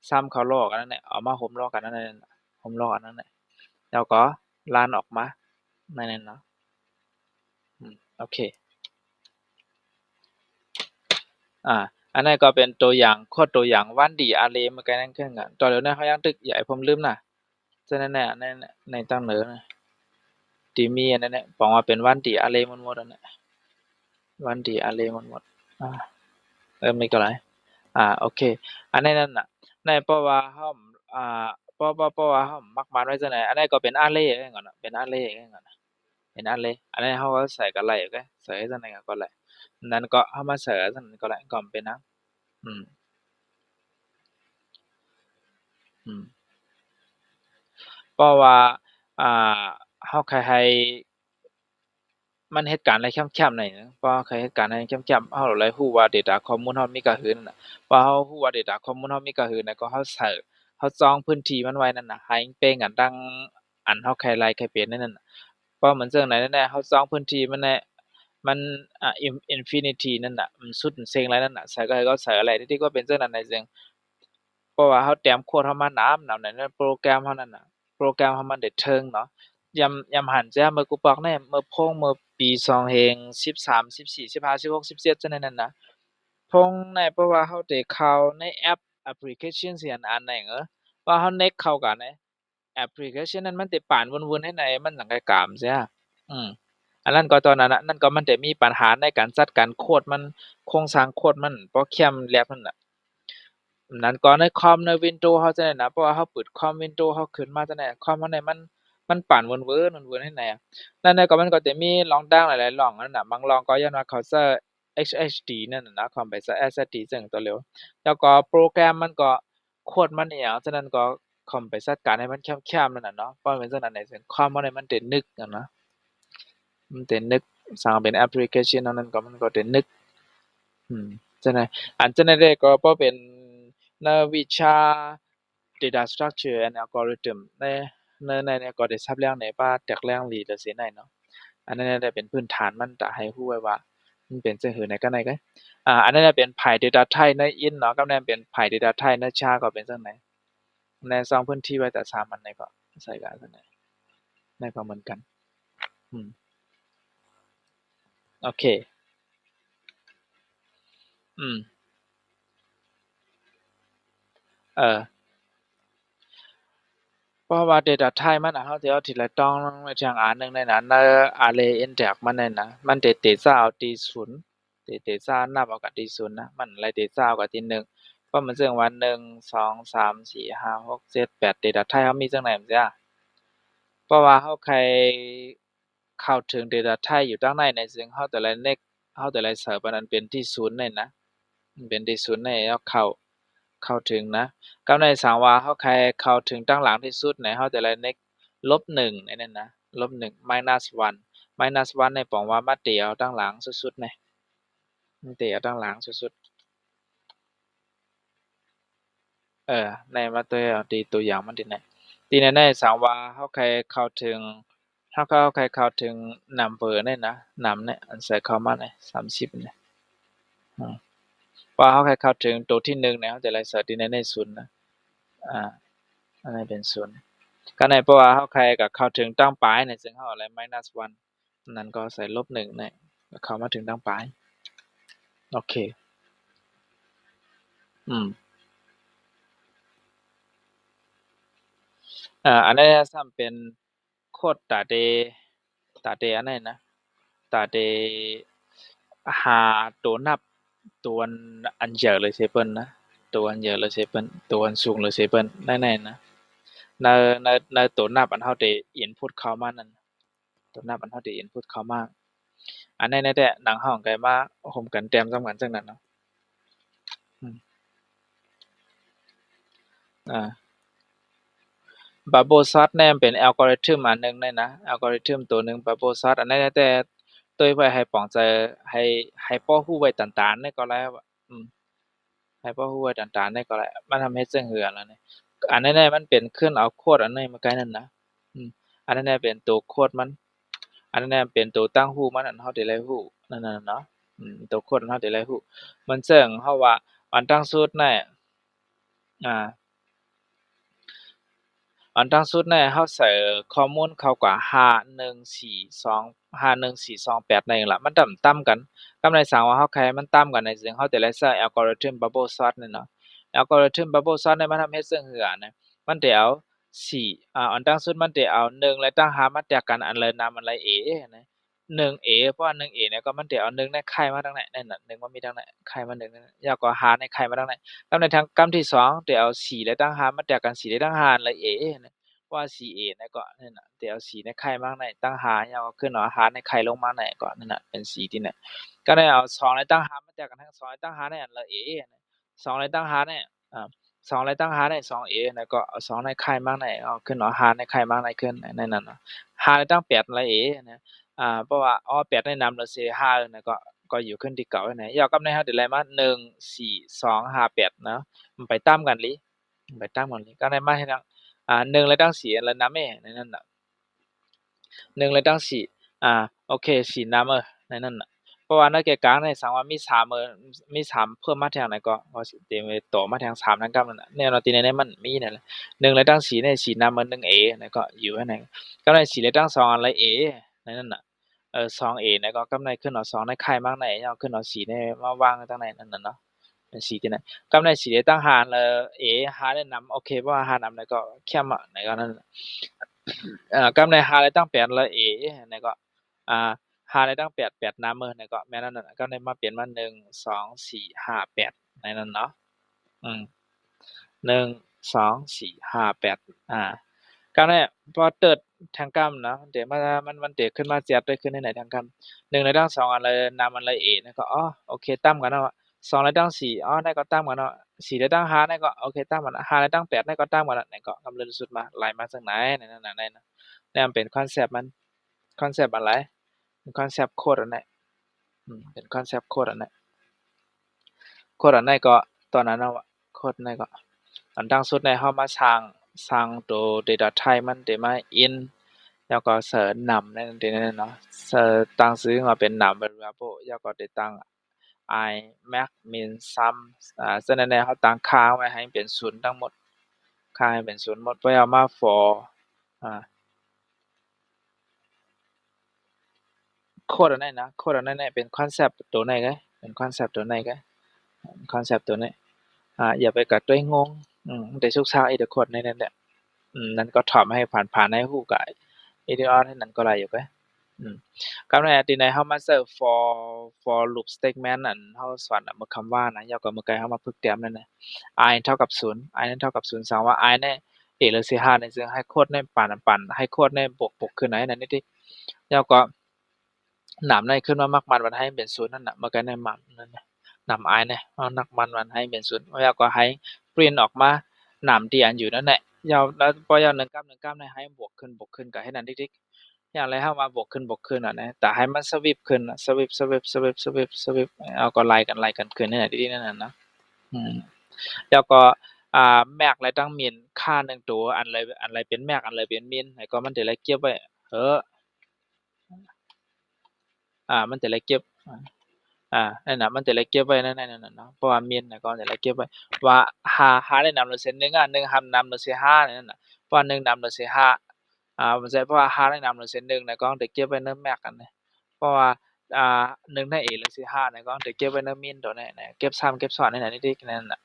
ซ้ำเข้าลอกอันนั้นน่ะเอามาโฮมลอกกันอันนั้นน่ะโฮมลอกอันนั้นน่ะแล้วก็รันออกมานั่นน่ะเนาะโอเคอันนั้นก็เป็นตัวอย่างโคดตัวอย่าง 1D array เหมือนกันนั่นคือกันต่อเดี๋ยวนี้เขายังตึกใหญ่ผมลืมน่ะฉะนั้นน่ะในตั้งเหนือน่ะที่มีอันนั้นน่ะบอกว่าเป็น 1D array หมดๆอันนั้น 1D array หมดๆมีก็หลายโอเคอันนั้นน่ะในเพราะว่าเราเพราะว่าเรามักมันไว้จังได๋อันนั้นก็เป็น array คือกันน่ะเป็น array คือกันน่ะเป็น array อันนั้นเราก็ใส่กับไล่โอเคใส่จังได๋ก็ไล่นั้นก็เรามาใส่จังนั้นก็ไล่ก็เป็นนะอืมอืมเพราะว่าเราแค่ให้มันเหตุการณ์อะไรแคบๆหน่อยนึงเพราะว่าเหตุการณ์อะไรแคบๆเราเลยรู้ว่า data ข้อมูลเรามีก็คือนั่นน่ะพอเรารู้ว่า data ข้อมูลเรามีก็คือนั่นก็เราใส่เราจองพื้นที่มันไว้นั่นน่ะให้เป้งกันดังอันเราแค่ไล่แค่เป็นนั่นน่ะเพราะเหมือนจั่งใดนั่นแหละเราจองพื้นที่มันน่ะมันinfinity นั่นน่ะสุดเซ็งอะไรนั่นน่ะใส่ก็ให้เขาใส่อะไรที่ก็เป็นจั่งนั้นน่ะเซ็งเพราะว่าเราเตรียมโคดเรามาหนำนั่นโปรแกรมเรานั่นน่ะโปรแกรมเรามันได้ถึงเนาะ ยำหันจ้าเมื่อกูบอกแน่เมื่อพงเมื่อปี2013 14 15 16 17จังได๋นั่นน่ะพงในเพราะว่าเราได้เข้าในแอปแอปพลิเคชันสิอันไหนว่าเราเน็กเข้ากันในแอปพลิเคชันนั้นมันสิปานวนๆให้ในมันสังกะกามเสียอืมอันนั้นก็ตอนนั้นน่ะนั่นก็มันได้มีปัญหาในการจัดการโคดมันโครงสร้างโคดมันโปรแกรมแล็บนั่นน่ะ นั้นก็ในคอมใน Windows เราจั่งใดนะเพราะว่าเราเปิดคอม Windows เราขึ้นมาจั่งใดคอมเราเนี่ยมันปานเวิ้นๆๆเฮ็ดไหนนั่นน่ะก็มันก็จะมีร่องด่างหลายๆร่องนั่นน่ะบางร่องก็ย้อนว่าเขาใช้ HHD นั่นน่ะนะความไปใช้ SSD ซึ่งตัวเร็วแล้วก็โปรแกรมมันก็โคดมันอิหยังฉะนั้นก็คอมไปจัดการให้มันแคบๆนั่นน่ะเนาะเพราะเป็นจั่งนั้นน่ะซึ่งคอมเราเนี่ยมันได้นึกอะนะมันได้นึกสร้างเป็นแอปพลิเคชันอันนั้นก็มันก็ได้นึกจั่งใดอันจั่งใดก็บ่เป็นในวิชา data structure and algorithm ในก็ได้ซับแรงในป่าแตกแรงหลีจั่งซี้ได้เนาะอันนั้นได้เป็นพื้นฐานมันจะให้รู้ไว้ว่ามันเป็นจั่งหือไหนก็ไหนกะอันนั้นน่ะเป็น Pi data type ใน int เนาะกับนั้นเป็น Pi data type ใน char ก็เป็นจั่งใดในสองพื้นที่ไว้แต่สามัญในก็ใส่กันจั่งใดในก็เหมือนกันอืมโอเคอืมเออ เพราะว่า data type มันน่ะเราสิเอาทีละต้องไว้อย่างอันหนึ่งในนั้นarray index มันนั่นน่ะมันจะติดซะเอาที่0ติดซะนับเอากับที่0นะมันเลยติดซะเอากับที่1 เพราะมันซึ่งว่า1 2 3 4 5 6 7 8 data type เฮามีจังได๋แม่นจ้ะเพราะว่าเฮาใครเข้าถึง data type อยู่ตั้งในในซึ่งเฮาแต่ละ next เฮาแต่ละเสิร์ฟอันนั้นเป็นที่ศูนย์นั่นนะมันเป็นที่ศูนย์ในเฮาเข้าถึงนะกับในสางว่าเฮาใครเข้าถึงตั้งหลังที่สุดในเฮาแต่ละ next -1 ในนั้นนะ-1 -1 -1 ในปองว่ามาเตียวตั้งหลังสุดๆนี่มันเตียวตั้งหลังสุดๆในมาเตียวตีตัวอย่างมันติไหนตีแน่ๆสางว่าเฮาใครเข้าถึงเฮาใครเข้าถึงนำเบอร์นี่นะนำเนี่ยอันใส่เข้ามานี่30นี่อือพอเฮาใครเข้าถึงตัวที่1เนี่ยเฮาจะไล่เสิร์ชที่ใน0นะอ่าอันนั้นเป็น0ก็ในเพราะว่าเฮาใครก็เข้าถึงตั้งปลายนี่ซึ่งเฮาอะไร -1 นั้นก็ใส่-1นี่ก็เข้ามาถึงตั้งปลายโอเคอันนี้ซ้ำเป็นโคดตาเตอันนั้นนะตาเตหาตัวนับตัวอันเยอะเลยเซเปิ้นนะตัวอันเยอะเลยเซเปิ้นตัวอันสูงเลยเซเปิ้นนั่นๆนะในตัวนับอันเฮาได้ input เข้ามานั่นตัวนับอันเฮาได้ input เข้ามาอันนั้นแท้หนังเฮาก็มาร่วมกันแต้มส่ำกันจังนั้นเนาะอ่า Bubble Sort เนี่ยมันเป็นอัลกอริทึมอันหนึ่งเลยนะอัลกอริทึมตัวหนึ่ง Bubble Sort อันนั้นแต่ตัวไว้ให้ปองใจให้ป้อรู้ไว้ต่างๆนี่ก็แล้วให้ป้อรู้ไว้ต่างๆนี่ก็แล้วมันทำให้ซึ่งเหือแล้วนี่อันนั้นน่ะมันเป็นขึ้นเอาโคดอันนี้มาใกล้นั่นนะอันนั้นน่ะเป็นตัวโคดมันอันนั้นน่ะเป็นตัวตั้งรู้มันอันเฮาได้รู้นั่นน่ะเนาะตัวโคดอันเฮาได้รู้มันซึ่งเฮาว่าอันตั้งสูตรน่ะอ่า อันดังสุดเนี่ยเฮาใส่ข้อมูลเข้ากว่า5142 นั่นล่ะมันต่ำกันกำไรสร้างว่าเฮาใครมันต่ำกันในซึ่งเฮาจะได้ใช้ algorithm bubble sort นี่เนาะ algorithm bubble sort เนี่ยมันทำเฮ็ดซึ่งเหือนะมันได้เอา4อันดังสุดมันได้เอา1และตั้งหามาแตกกันอันเลยนำอันเลย A นะ1A เพราะว่า 1A เนี่ยก็มันได้เอา1ในไข่มาทางไหนนั่นน่ะ1มันมีทางไหนไข่มา1นั่นแล้วก็หาในไข่มาทางไหนกำในทางกำที่2ได้เอา4และตั้งหามาแตกกัน4และตั้งหาอันเลย A นะว่า 4A เนี่ยก็นั่นน่ะได้เอา4ในไข่มาข้างในตั้งหาแล้วก็ขึ้นเอาหาในไข่ลงมาไหนก็นั่นน่ะเป็น4ที่ไหนก็ได้เอา2ในตั้งหามาแตกกันทั้ง2ในตั้งหาในอันละ A นะ2ในตั้งหาเนี่ย2ในตั้งหาใน 2A แล้วก็เอา2ในไข่มาข้างในเอาขึ้นเอาหาในไข่มาข้างในขึ้นในนั้นเนาะหาในตั้ง8ละ A นะเพราะว่า8ในนำแล้วสิ5นะก็อยู่ขึ้นที่เก่าไหนยอกับในเฮาได้ไล่มา1 4 2 5 8เนาะมันไปตามกันลิมันไปตามกันลิก็ได้มาให้ทั้ง1และตั้ง4และนำแม่ในนั้นน่ะ1และตั้ง4โอเค4นำในนั้นน่ะเพราะว่าในแก่กลางในสังว่ามี3มี3เพิ่มมาแทงไหนก็สิเต็มต่อมาแทง3ทั้งกำนั่นน่ะแน่นอนที่ในมันมีนั่นแหละ1และตั้ง4ใน4นำ1A นั่นก็อยู่อันไหนก็ได้4และตั้ง2อันละ A ในนั้นน่ะ2A เนี่ยก็กำไรขึ้นเอา2ในไข่มาข้างในเอาขึ้นเอา4ในมาวางตั้งในนั่นน่ะเนาะเป็น4ที่ไหนกำไร4ได้ตั้งหารA หาได้นำโอเคเพราะว่าหานำแล้วก็เข้มอะไหนก็นั่นกำไรหาได้ตั้ง8แล้ว A ไหนก็หาได้ตั้ง8 8นำไหนก็แม่นนั่นน่ะก็ได้มาเปลี่ยนมา1 2 4 5 8ในนั้นเนาะอืม1 2 4 5 8ก็ได้พอเติดทางกำเนาะเดี๋ยวมันเดี๋ยวขึ้นมาเสียบได้ขึ้นในไหนทางกำ1ในตั้ง2อันเลยนำอันเลย A นั่นก็โอเคตั้มกันเนาะ2ในตั้ง4นั่นก็ตั้มกันเนาะ4ในตั้ง5นั่นก็โอเคตั้มกัน5ในตั้ง8นั่นก็ตั้มกันนั่นก็กำเริญสุดมาไหลมาจากไหนนั่นน่ะนั่นนั่นเป็นคอนเซปต์มันคอนเซปต์อะไรเป็นคอนเซปต์โคดอันนั้นเป็นคอนเซปต์โคดอันนั้นโคดอันนั้นก็ตอนนั้นเนาะโคดนั้นก็อันดังสุดในเฮามาสร้างตัว data type มันได้มา in แล้วก็เสิร์ชนำนั่นที่นั่นเนาะเสิร์ชตั้งชื่อมาเป็นนำ variable แล้วก็ได้ตั้ง i max min sum ฉะนั้นแล้วเฮาตั้งค่าไว้ให้เป็น0ทั้งหมดค่าให้เป็น0หมดไว้เอามา for โคดอันนั้นนะโคดอันนั้นเนี่ยเป็นคอนเซปต์ตัวไหนกะเป็นคอนเซปต์ตัวไหนกะคอนเซปต์ตัวนี้อย่าไปกะตัวเองงงได้ศึกษาไอ้โคดในนั้นแหละนั่นก็ทำให้ผ่านๆให้ฮู้กะไอ้ที่ว่าให้นั่นก็ได้อยู่กะ กำในที่ไหนเฮามาเสิร์ฟ for loop statement อันเฮาสอนเมื่อคำว่านะยาวกว่าเมื่อไกลเฮามาฝึกเตรียมนั่นน่ะ i เท่ากับ0 i นั้นเท่ากับ0แสดงว่า i เนี่ยเอหรือ C5 เนี่ยซึ่งให้โคตรเนี่ยปั่นให้โคตรเนี่ยบวกขึ้นไหนนั่นนี่ยาวกว่าหนามในขึ้นมามากมันให้เป็น0นั่นน่ะเมื่อไกลในมันนั่นน่ะหนาม i เนี่ยเอานักมันให้เป็น0ยาวกว่าให้ปริ้นออกมาหนามที่อันอยู่นั่นแหละยาวแล้วพอยาว1กรัมเนี่ยให้บวกขึ้นก็ให้นั่นทิกๆอย่างไรเฮามาบวกขึ้นอ่ะนะแต่ให้มันสวิปขึ้นสวิปเอาก็ไล่กันขึ้นนั่นน่ะดีๆนั่นน่ะเนาะแล้วก็แม็กอะไรตั้งมินค่า1ตัวอันไรเป็นแม็กอันไรเป็นมินแล้วก็มันจะได้เก็บไว้มันจะได้เก็บนั่นน่ะมันจะได้เก็บไว้นั่นน่ะเนาะเพราะว่ามินน่ะก็จะได้เก็บไว้ว่า5ได้นำโดยเส้น1อ่ะ1นำโดยเส้น5นั่นน่ะเพราะว่า1นำโดยเส้น5บ่ใช่เพราะว่า5ได้นำโดยเส้น1น่ะก็ได้เก็บไว้ในแม็กอันนี้เพราะว่า1ใน A หรือเส้น5น่ะก็ได้เก็บไว้ในมินตัวนี้นะเก็บซ้ำเก็บซ้อนนั่นน่ะนิดๆนั่นน่ะ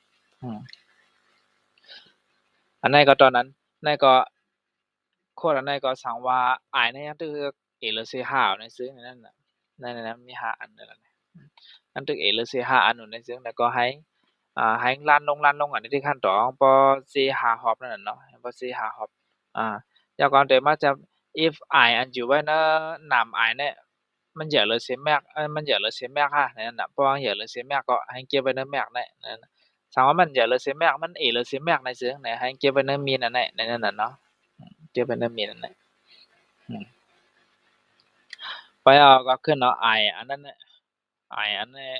อันนั้นก็ตอนนั้นนั่นก็โคตรอันนั้นก็สั่งว่าอายเนี่ยตึก A หรือ C5 ในซื้อนั่นน่ะนั่นๆมี5อันนั่นแหละอันตึก A หรือ C5 อันนู้นในซื้อแล้วก็ให้ลั่นลงอันนี้ที่ขั้นตอนพอ C5 hop นั่นน่ะเนาะพอ C5 hop แล้วก็เดี๋ยวมาจะ if i อันอยู่ไว้นะนาม i เนี่ยมันอย่าเลยเสียแม็กมันอย่าเลยเสียแม็กนั่นน่ะเพราะว่าอย่าเลยเสียแม็กก็ให้เก็บไว้ในแม็กนั่นถามว่ามันอย่าเลยเสียแม็กมัน A เลยเสียแม็กในซื้อไหนให้เก็บไว้ในมีนอันนั้นนั่นน่ะเนาะเก็บไว้ในมีนอันนั้นไปเอาก็ขึ้นเนาะ i อันนั้นน่ะ i อันนี้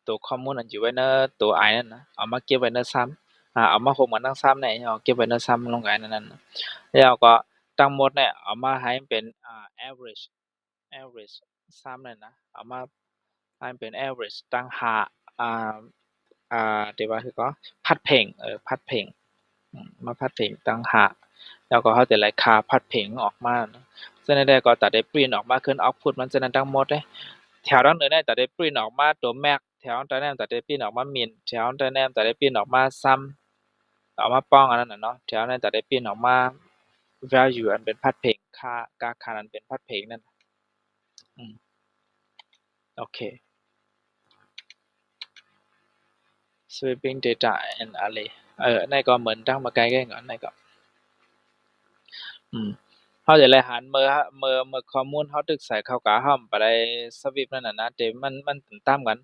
ตัวข้อมูลอันอยู่ไว้ในตัว i นั่นนะเอามาเก็บไว้ในซ้ำเอามาโฮมกันทั้งซ้ำเนี่ยเอาเก็บไว้ในซ้ำลงไอ้นั่นแล้วก็ทั้งหมดเนี่ยเอามาให้เป็นaverage ซ้ำเลยนะเอามาให้เป็น average ตั้งค่าเดี๋ยวว่าคือก็พัดเพ่งพัดเพ่งมาพัดเพ่งตั้งค่าแล้วก็เขาแต่ละค่าพัดเพ่งออกมาฉะนั้นได้ก็ตัดได้ปริ้นออกมาขึ้น output มันฉะนั้นทั้งหมดเลยแถวด้านเหนือได้ตัดได้ปริ้นออกมาตัว max แถวด้านนั้นตัดได้ปริ้นออกมา min แถวด้านนั้นตัดได้ปริ้นออกมา sum เอามาป้องอันนั้นน่ะเนาะแถวนั้นตัดได้ปริ้นออกมา value อันเป็นพัดเพ่งค่านั้นเป็นพัดเพ่งนั่นโอเค sweeping data and array ในก็เหมือนตั้งมาไกลๆก่อนในก็เฮาจะเลยหันเมื่อข้อมูลเฮาตึกใส่เข้ากะเฮาไปได้สวิปนั่นน่ะนะแต่มันตามกัน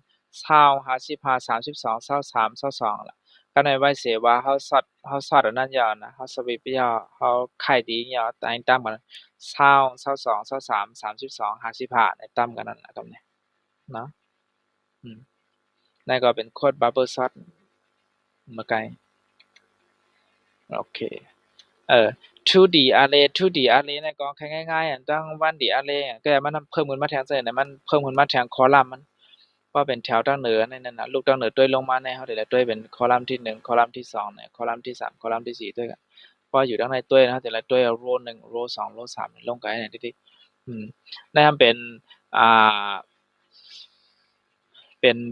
20 55 32 23 22ล่ะก็ในไว้เสียว่าเฮาซอดอันนั้นยาวนะเฮาสวิปยาวเฮาไข่ดียาวแต่ตามกัน20 22 23 32 55ในตามกันนั่นน่ะกับเนี่ยเนาะนั่นก็เป็นโคด bubble sort มาไกลโอเค2D array เนี่ยก็แค่ง่ายๆตั้ง 1D array ก็มันเพิ่มขึ้นมาแทนใส่เนี่ยมันเพิ่มขึ้นมาแทนคอลัมน์มันว่าเป็นแถวตั้งเหนือนั่นน่ะลูกตั้งเหนือด้วยลงมาในเฮาได้ด้วยเป็นคอลัมน์ที่1คอลัมน์ที่2เนี่ยคอลัมน์ที่3คอลัมน์ที่4ด้วยกันเพราะอยู่ตั้งในด้วยนะแต่ละด้วย row 1 row 2 row 3ลงกันเนี่ยดินั่นเป็น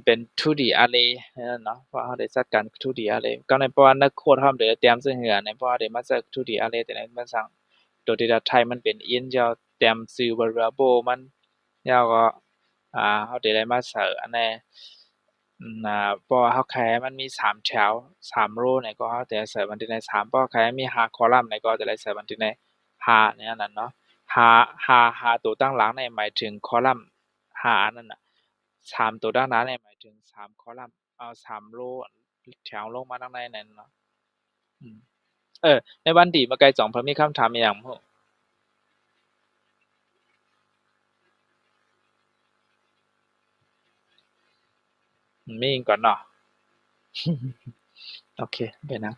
เป็น 2D array เนาะเพราะเราได้จัดการ 2D array ก็ในเพราะว่านักโคดเฮาได้เตรียมซื้อเหือในเพราะว่าได้มาจัด 2D array แต่ในมันสั่งตัว data type มันเป็น int ยาวเตรียมชื่อ variable มันยาวก็เฮาได้มาใส่อันนี้เพราะว่าเฮาแค่มันมี3แถว3 row เนี่ยก็เฮาจะใส่มันที่ใน3เพราะแค่มี5คอลัมน์เนี่ยก็จะได้ใส่มันที่ใน5เนี่ยนั่นเนาะ5ตัวตั้งหลังเนี่ยหมายถึงคอลัมน์5อันนั้นน่ะ3ตัวด้านหน้าเนี่ยหมายถึง3คอลัมน์3 row แถวลงมาทางในนั่นเนาะในวันดีมาไกลจ่องเพิ่นมีคำถามอิหยังบ่มีอีกก่อนเนาะโอเคไปนะ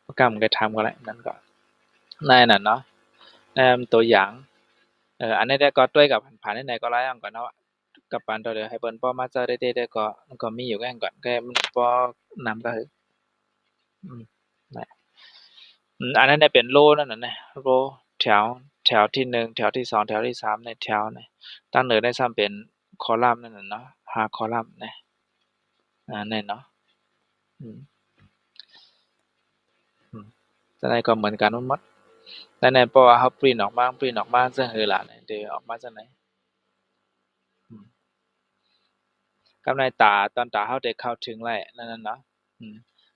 โปรแกรมก็ถามก็แล้วนั่นก็ในนั่นเนาะตัวอย่างอันนี้ได้ก็ด้วยกับผ่านๆไหนๆก็หลายอย่างก่อนเนาะกับปานตัวเดียวให้เพิ่นพอมาเจอได้ก็มันก็มีอยู่แค่ก่อนแค่มันพอนำก็คือนั่นอันนั้นได้เป็นโรนั่นน่ะนะโรแถวที่1แถวที่2แถวที่3ในแถวนี่ตั้งเหนือได้ซ้ำเป็นคอลัมน์นั่นน่ะเนาะ5คอลัมน์นะแน่นเนาะจังได๋ก็เหมือนกันหมด แต่ในเพราะว่าเฮาปริ้นออกมาจังหือล่ะเดี๋ยวออกมาจังไหนกับในตาตอนตาเฮาได้เข้าถึงแล้วนั่นน่ะเนาะ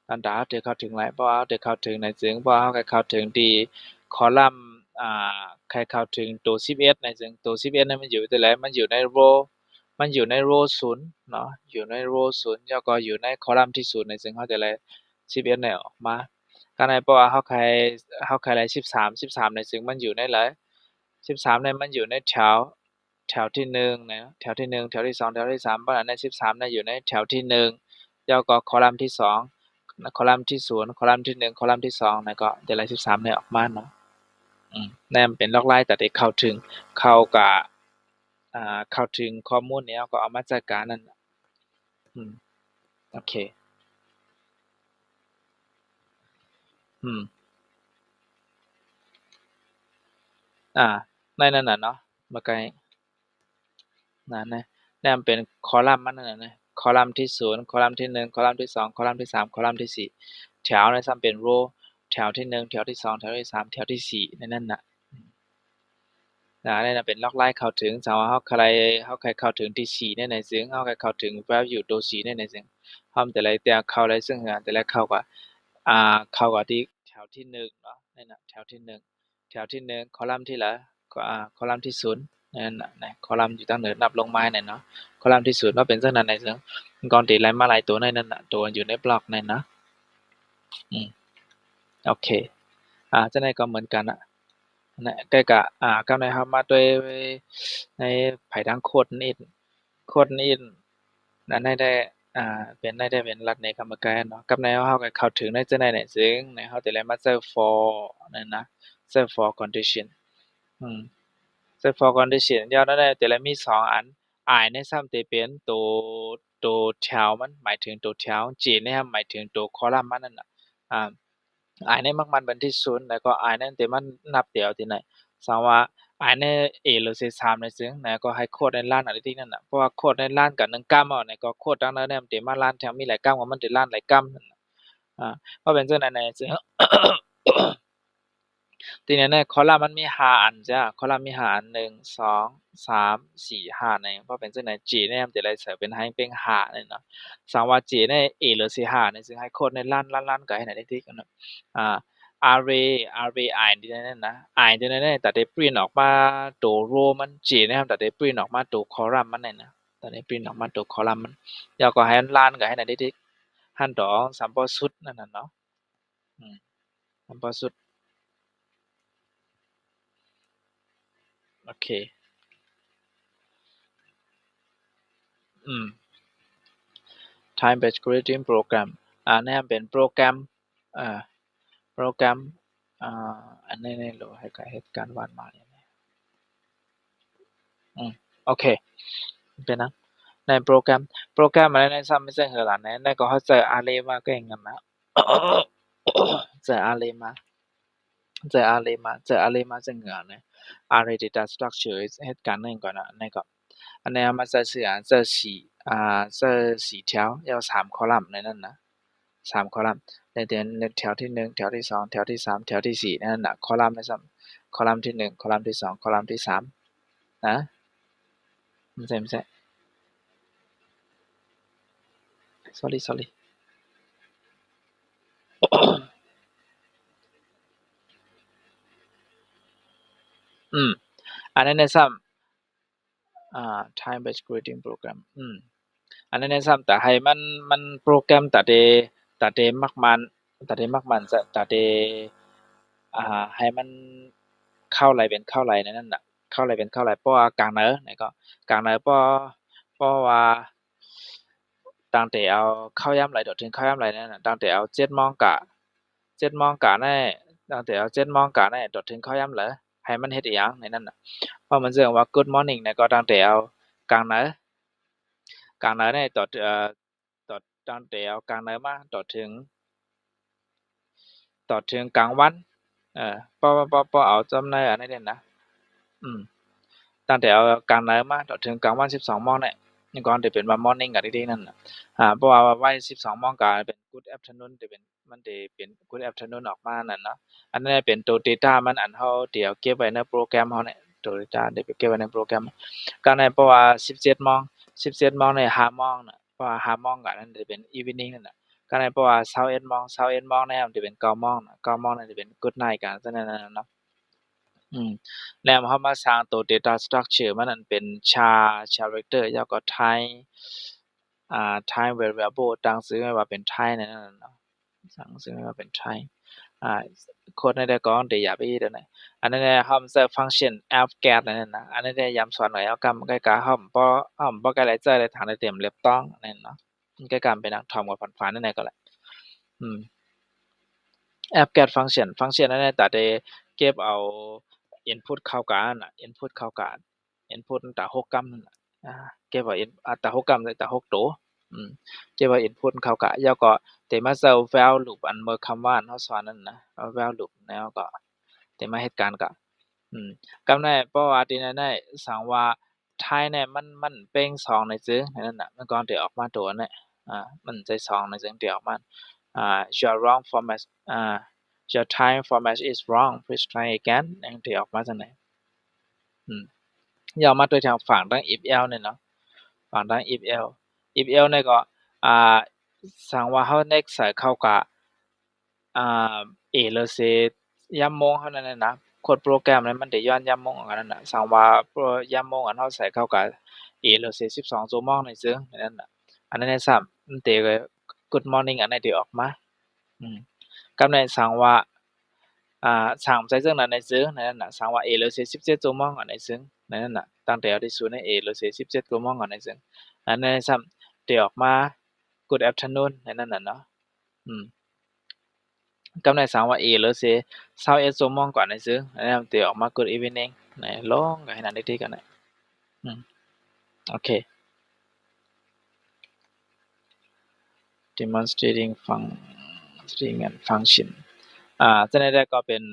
ตอนตาเฮาได้เข้าถึงแล้วเพราะว่าเฮาได้เข้าถึงในซึ่งเพราะว่าเฮาได้เข้าถึงที่คอลัมน์ใครเข้าถึงตัว11ในซึ่งตัว11นั้นมันอยู่ที่ไหนมันอยู่ใน row 0เนาะอยู่ใน row 0แล้วก็อยู่ในคอลัมน์ที่0ในซึ่งเฮาจะได้11เนี่ยออกมาก็ในเพราะว่าเฮาใครได้13ในซึ่งมันอยู่ในไหน13เนี่ยมันอยู่ในแถวที่1นะแถวที่1แถวที่2แถวที่3เพราะฉะนั้นใน13เนี่ยอยู่ในแถวที่1แล้วก็คอลัมน์ที่2คอลัมน์ที่0คอลัมน์ที่1คอลัมน์ที่2แล้วก็ได้13เนี่ยออกมาเนาะนั่นเป็นลอกไล่แต่ได้เข้าถึงเข้ากับเข้าถึงข้อมูลนี้ก็เอามาจัดการนั่นโอเคในนั้นน่ะเนาะบ่ไกลนั่นนะนั่นเป็นคอลัมน์มันนั่นน่ะนะคอลัมน์ที่0คอลัมน์ที่1คอลัมน์ที่2คอลัมน์ที่3คอลัมน์ที่4แถวในซ้ำเป็น row แถวที่1แถวที่2แถวที่3แถวที่4ในนั้นน่ะนั่นน่ะเป็นลอกไล่เข้าถึงสมมุติว่าเฮาใครเข้าถึงที่4ในไหนซึ่งเฮาใครเข้าถึง value ตัว4ในไหนซึ่งเฮาแต่ละแต่เข้าได้ซึ่งแต่ละเข้าก็เข้ากับที่แถวที่1เนาะนั่นน่ะแถวที่1แถวที่1คอลัมน์ที่ละคอลัมน์ที่0นั่นน่ะนะคอลัมน์อยู่ทางเหนือนับลงมานั่นเนาะคอลัมน์ที่0ว่าเป็นจังนั้นไหนซึ่งก่อนที่ไล่มาหลายตัวในนั้นน่ะตัวอยู่ในบล็อกนั่นนะโอเคจังได๋ก็เหมือนกันน่ะนะใกล้กับกับในเฮามาด้วยในไผทางโคดนี้นั่นได้เป็นได้เป็นรัฐในกรรมการเนาะกับในเฮาก็เข้าถึงได้จังได๋เนี่ยซึ่งในเฮาจะได้มา search for นั่นนะ search for condition search for condition ยาวนั่นได้แต่ละมี2อัน I ในซ้ำที่เป็นตัวแถวมันหมายถึงตัวแถว J เนี่ยหมายถึงตัวคอลัมน์มันนั่นน่ะI ในมักมันเป็นที่0แล้วก็ I นั้นที่มันนับแถวที่ไหนสมมุติว่า I ใน A หรือ13ในซึ่งแล้วก็ให้โคดในล้านอะไรที่นั่นน่ะเพราะว่าโคดในล้านกับ1กรัมแล้วก็โคดดังนั้นเนี่ยมันสิมาล้านแถวมีหลายกรัมก็มันสิล้านหลายกรัมนั่นน่ะเพราะเป็นจังนั้นน่ะซึ่ง ทีนี้ในคอลัมน์มันมี5อันจ้ะคอลัมน์มี5อัน1 2 3 4 5นั่นเพราะเป็นจังได๋ G เนี่ยมันจะได้เสิร์ฟเป็นให้เป็น5นั่นเนาะสมมุติว่า G ใน A หรือ15นี่ซึ่งให้โคดในล้านๆก็ให้ไหนได้ที่กันเนาะarray I ที่นั่นนะ I ที่นั่นตัดได้ปริ้นออกมาตัว row มัน G นะครับตัดได้ปริ้นออกมาตัวคอลัมน์มันนั่นนะตัดได้ปริ้นออกมาตัวคอลัมน์มันแล้วก็ให้ล้านก็ให้ไหนได้ที่หันดอกสัมปสุดนั่นน่ะเนาะสัมปสุดโอเคtime based grading program เนี่ยเป็นโปรแกรมโปรแกรมอันนี้ๆโหลให้กับเหตุการณ์วาดมาเนี่ยโอเคเป็นนะในโปรแกรมอะไรในซ้ำไม่ใช่เหรอในก็เขาเจออาร์เรย์มาก็อย่างนั้นนะเจออาร์เรย์มาจะเหงือนะ array data structure เหตุการณ์นึงก่อนนะในก็อันนี้มา这4条要3 column ในนั้นนะ3 column ในแถวที่1แถวที่2แถวที่3แถวที่4นั่นน่ะ column ในซ้ำ column ที่1 column ที่2 column ที่3นะไม่ใช่ sorry อันนั้นในซ้ำtime based grading program อันนั้นในซ้ำแต่ให้มันโปรแกรมตัดเดมักมันจะตัดเดให้มันเข้าไรเป็นเข้าไรในนั้นน่ะเข้าไรเป็นเข้าไรเพราะว่ากลางเนอไหนก็กลางเนอเพราะว่าตั้งแต่เอาเข้ายามไหลดอกถึงเข้ายามไหลนั่นน่ะตั้งแต่เอา7 โมงกะ7 โมงกะแน่ตั้งแต่เอา7 โมงกะแน่ดอกถึงเข้ายามเหรอให้มันเฮ็ดอิหยังในนั้นน่ะเพราะมันเรื่องว่า good morning เนี่ยก็ตั้งแต่เอากลางเนอเนี่ยตอดตั้งแต่เอากลางเนอมาตอดถึงกลางวันพอเอาจำในอันนี้เด่นนะตั้งแต่เอากลางเนอมาตอดถึงกลางวัน12 โมงเนี่ย นี่ก่อนจะเป็นว่า morning กับที่นั่นน่ะเพราะว่าไว้12โมงก็เป็น good afternoon จะเป็นมันจะเป็น good afternoon ออกมานั่นเนาะอันนั้นเป็นตัว data มันอันเฮาเดี๋ยวเก็บไว้ในโปรแกรมเฮาเนี่ยตัว data เดี๋ยวไปเก็บไว้ในโปรแกรมก็ในเพราะว่า17โมง17โมงใน5โมงน่ะเพราะว่า5โมงก็นั่นจะเป็น evening นั่นน่ะก็ในเพราะว่า21โมง21โมงเนี่ยมันจะเป็น9โมงน่ะ9โมงนั่นจะเป็น good night กันซะนั่นน่ะเนาะแล้วเฮามาสร้างตัว data structure มันนั่นเป็น character แล้วก็ type type variable ตั้งชื่อไว้ว่าเป็น type นั่นน่ะเนาะตั้งชื่อไว้ว่าเป็น type โค้ดในแต่ก่อนเดี๋ยวอย่าไปเด้อนะอันนั้นเฮาใช้ฟังก์ชัน app-get นั่นน่ะอันนั้นย้ำสอนหน่อยเอากำใกล้กะเฮาบ่ใกล้หลายใจเลยทางได้เต็มเรียบต้องนั่นเนาะใกล้กำเป็นนักทอมกับฝันๆนั่นแหละก็แหละapp-get ฟังก์ชันนั่นน่ะตาได้เก็บเอา input เข้ากันน่ะ input เข้ากัน input ตา6กำนั่นน่ะเก็บเอาตา6กำเลยตา6โตเก็บเอา input เข้ากะแล้วก็ได้มาใส่ while loop อันเมื่อคำว่าเฮาสอนนั่นนะเอา while loop แล้วก็ได้มาเฮ็ดการกะกำได้เพราะว่าที่นั่นได้สังว่าท้ายเนี่ยมันเป็น2ในซื่อนั่นน่ะมันก่อนได้ออกมาตัวนั้นมันใช้2ในซื่อได้ออกมา your wrong format your time format is wrong please try again นั่นได้ออกมาจังได๋ย่อมาโดยทางฝั่งทั้ง if else เนี่ยเนาะฝั่งทั้ง if else if else เนี่ยก็สังว่าเฮา next ใส่เข้ากะA เลยสิยามโมงเฮานั่นน่ะนะโคดโปรแกรมนั้นมันได้ย้อนยามโมงอันนั้นน่ะสังว่ายามโมงอันเฮาใส่เข้ากะ A เลยสิ12ชั่วโมงนี่ซื่ออันนั้นน่ะอันนั้นได้ซ้ำมันได้good morning อันนั้นได้ออกมากับในสังว่าสั่งใส่ซึ่งนั้นในซื้อนั่นน่ะสั่งว่า A เลยสิ17ชั่วโมงอันในซึ่งนั่นน่ะตั้งแต่ที่0ใน A เลยสิ17ชั่วโมงอันในซึ่งอันนั้นซ้ำได้ออกมา good afternoon นั่นน่ะเนาะกับในสั่งว่า A เลยสิ21ชั่วโมงก่อนในซื้ออันนั้นได้ออกมา good evening นั่นลงก็ให้นั่นได้กันน่ะโอเค demonstrating string and function จังได๋ก็เป็น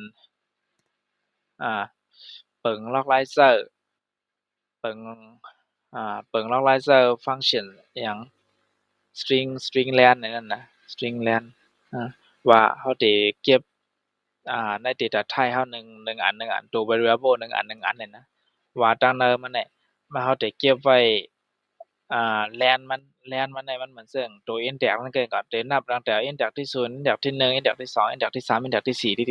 เปิง localizer เปิงเปิง localizer function อิหยัง stringland นั่นน่ะ stringland ว่าเฮาได้เก็บใน data type เฮา1อันตัว variable 1อันนี่นะว่าตั้งเดิมมันเนี่ยเฮาได้เก็บไว้land มันเนี่ยมันเหมือนซึ่งตัว index มันเกิดก่อนได้นับตั้งแต่ index ที่0 index ที่1 index ที่2 index ที่3 index ที่4ที่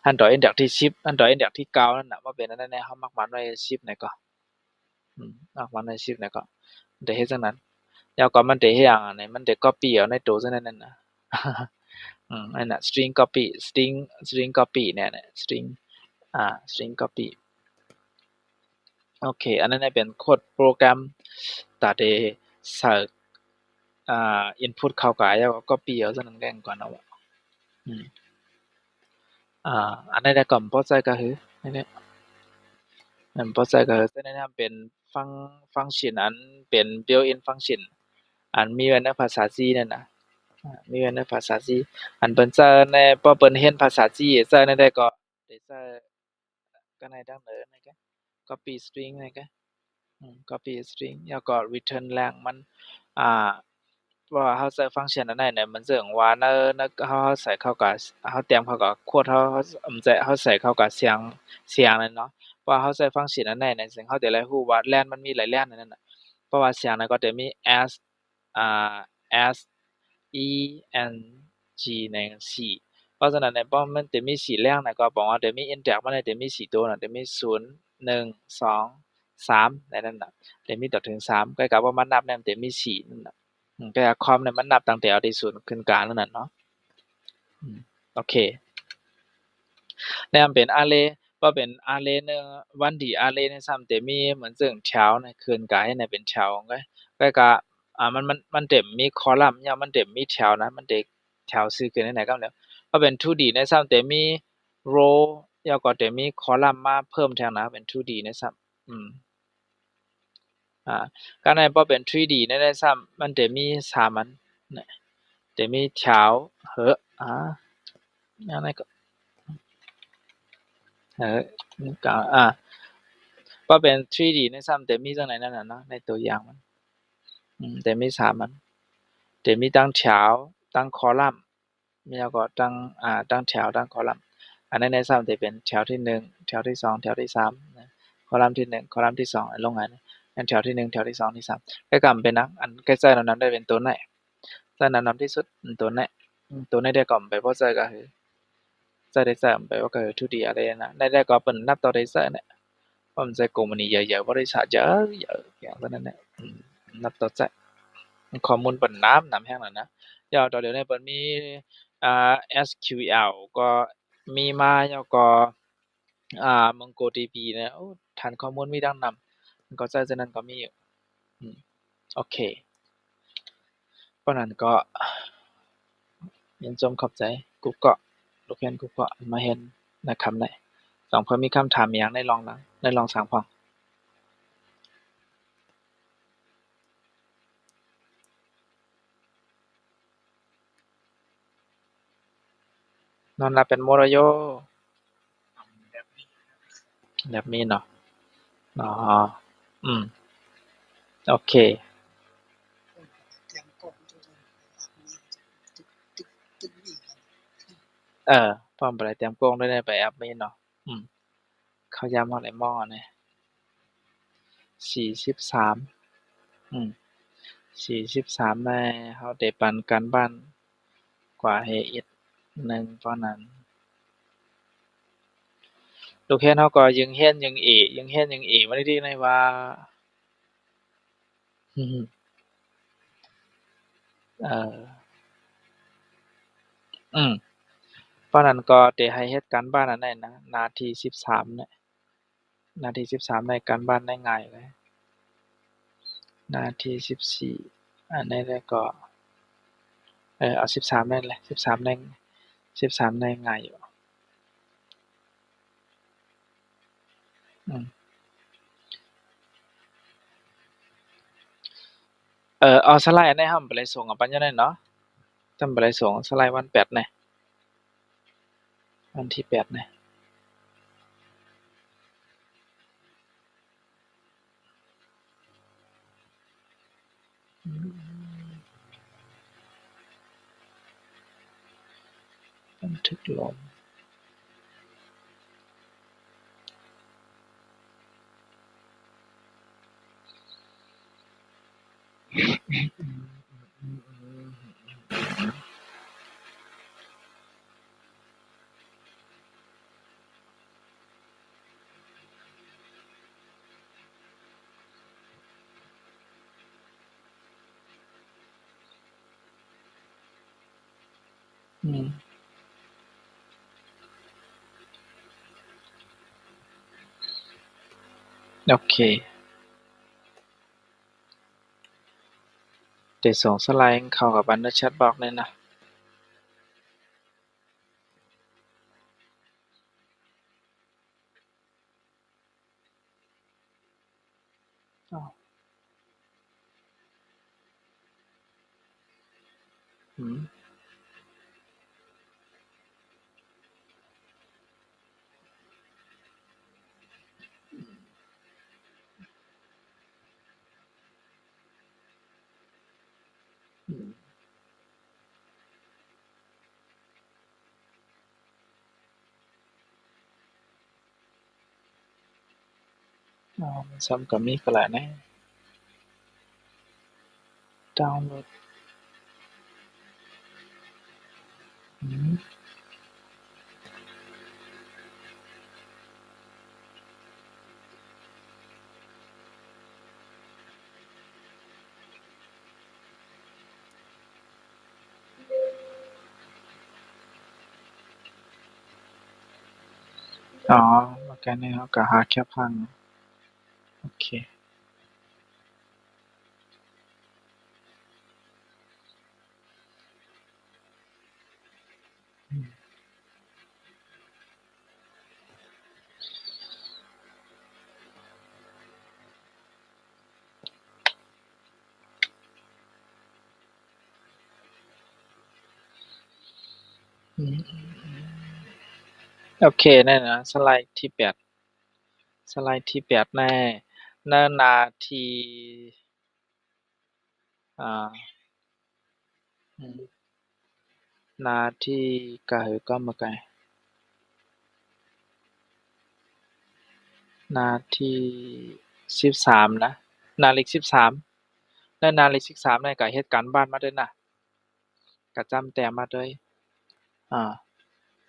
อันต่อ index ที่10อันต่อ index ที่9นั่นน่ะว่าเป็นอันนั้นแหละเฮามักมันไว้10นี่ก็มักมันไว้10นี่ก็ได้เฮ็ดจังนั้นแล้วก็มันได้เฮ็ดหยังอันนี้มันได้ copy เอาในตัวจังนั้นน่ะนั่นน่ะ string copy เนี่ยstring string copy โอเคอันนั้นเป็นโคดโปรแกรมตาได้ใส่input เข้ากะแล้วก็ copy เอาจังนั้นแกงก่อนเอาอันนั้นได้ก็บ่ใจก็คืออันนี้บ่ใจก็คือนั่นเป็นฟังก์ชันอันเป็น built in function อันมีไว้ในภาษา C นั่นน่ะมีไว้ในภาษา C อันเปิ้นใช้ในพอเปิ้นเรียนภาษา C ใช้นั่นได้ก็ได้ใช้ก็ในดังเดิมนั่นแก copy string นั่นแกcopy string แล้วก็ return แรงมันว่าเฮาใช้ฟังก์ชันอันนั้นเนี่ยมันซึ่งว่าในเฮาใส่เข้ากับเฮาเตรียมเข้ากับโคดเฮาเฮาใส่เข้ากับเสียงนั่นเนาะว่าเฮาใช้ฟังก์ชันอันนั้นเนี่ยซึ่งเฮาจะได้รู้ว่าแล่นมันมีหลายแล่นในนั้นน่ะเพราะว่าเสียงนั้นก็จะมี s s e n g နဲ့ c เพราะฉะนั้นเนี่ยพอมันจะมี4แรงน่ะก็บอกว่าจะมี index มันจะมี4ตัวน่ะจะมี0 1 2 3ในนั้นน่ะจะมีต่อถึง3ก็กับว่ามันนับเนี่ยมันจะมี4นั่นน่ะก็คอมเนี่ยมันนับตั้งแต่เอาที่0ขึ้นกลางนั่นน่ะเนาะโอเคแล้วมันเป็น array พอเป็น array นึง1D array เนี่ยซ้ำจะมีเหมือนซึ่งแถวเนี่ยขึ้นกลางเนี่ยเป็นแถวก็มันจะมีคอลัมน์แล้วมันจะมีแถวนะมันจะแถวซื่อขึ้นไหนๆก็แล้วพอเป็น 2D เนี่ยซ้ำจะมี row แล้วก็จะมีคอลัมน์มาเพิ่มแถวนะเป็น 2D เนี่ยซ้ำก็ในพอเป็น 3D เนี่ยได้ซ้ำมันจะมี3อันเนี่ยจะมีแถวอันนั้นก็ก็พอเป็น 3D เนี่ยซ้ำจะมีจังไหนนั่นน่ะเนาะในตัวอย่างมัน แต่มี3อันแต่มีตั้งแถวตั้งคอลัมน์มีแล้วก็ตั้งตั้งแถวตั้งคอลัมน์อันนั้นในซ้ำสิเป็นแถวที่1แถวที่2แถวที่3นะคอลัมน์ที่1คอลัมน์ที่2ลงอันแถวที่1แถวที่2ที่3แต่ก็เป็นอันใกล้ๆนั้นได้เป็นตัวไหนใส่นั้นที่สุดตัวไหนตัวไหนได้ก็ไปบ่ใส่ก็คือใส่ได้ใส่ไปว่าก็ทุดีอะไรนะได้ก็เปิ้นนับต่อได้ใส่เนี่ยผมใส่กลุ่มนี้เยอะๆบริษัทเยอะอย่างนั้นน่ะนับต่อใส่ข้อมูลเปิ้นน้ำแฮงนั่นนะยาวต่อเดี๋ยวนี้เปิ้นมีSQL ก็มีมาแล้วก็MongoDB นะโอ้ฐานข้อมูลมีดังนำก็ใช้ฉะนั้นก็มีโอเคเพราะนั้นก็ยินชมขอบใจกูก็ลูกเรียนกูก็มาเห็นนะคำได้2เพิ่นมีคำถามอิหยังได้ลองถามพ้องนอนหลับเป็นโมระโยแบบนี้เนาะอ๋อโอเคเตรียมกบตัวตึกนี่พร้อมไปเตรียมกงได้ไปแอปมีเนาะเขายามเฮาได้มอนี่43ได้เฮาได้ปันกันบ้านกว่าให้อีก1เพราะนั้นลูกเรียนเฮาก็ยังเรียนยังเอมาดีๆในว่าเพราะนั้นก็ได้ให้เฮ็ดการบ้านอันนั้นนะหน้าที่13เนี่ยหน้าที่13ได้การบ้านได้ง่ายเลยหน้าที่14อันนี้แล้วก็เอา13ได้แหละ13ได้ง่ายอยู่เอาสไลด์อันนี้เฮาไปเลยส่งปัญญาได้เนาะจำไปเลยส่งสไลด์วัน8นี่วันที่8นี่บันทึกลงโอเคได้ส่งสไลด์เข้ากับอันในแชตบ็อกซ์นี่นะอ้าวมันซ้ำก็มีก็หลายแน่ดาวน์โหลดโปรแกรมนี้เฮาก็หาแคปพังโอเคโอเคนั่นนะสไลด์ที่8สไลด์ที่8ในหน้าที่ หน้าที่กะหือกำมะไกหน้าที่13นะหน้าเลข13และหน้าเลข13นั่นก็เฮ็ดการบ้านมาเด้อนะก็จำแต้มมาเด้ย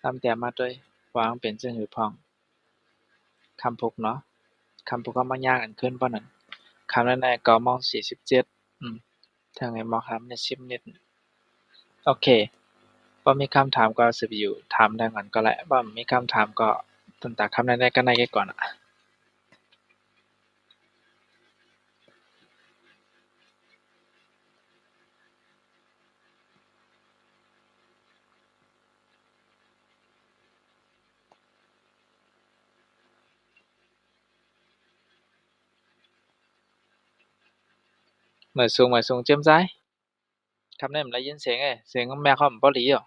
จำแต้มมาเด้ยวางเป็นซื่อหือพ้องคำพกเนาะคำพกก็มายากอันขึ้นบ่นั่นคำนั้นก็ม47ทางไอ้มครับเนี่ย10นิดโอเคบ่มีคำถามก็สิไปอยู่ถามได้ก่อนก็แหละบ่มีคำถามก็ตั้งแต่คำนั้นได้ก็ได้แค่ก่อนมื้อสูงแจ่มใสคำนั้นได้ยินเสียงเสียงของแม่เขาบ่หลีหรอ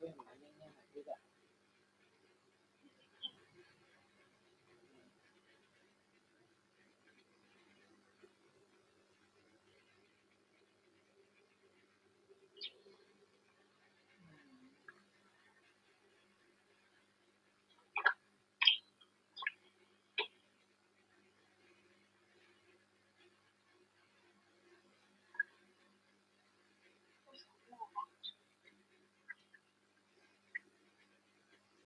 พื่อน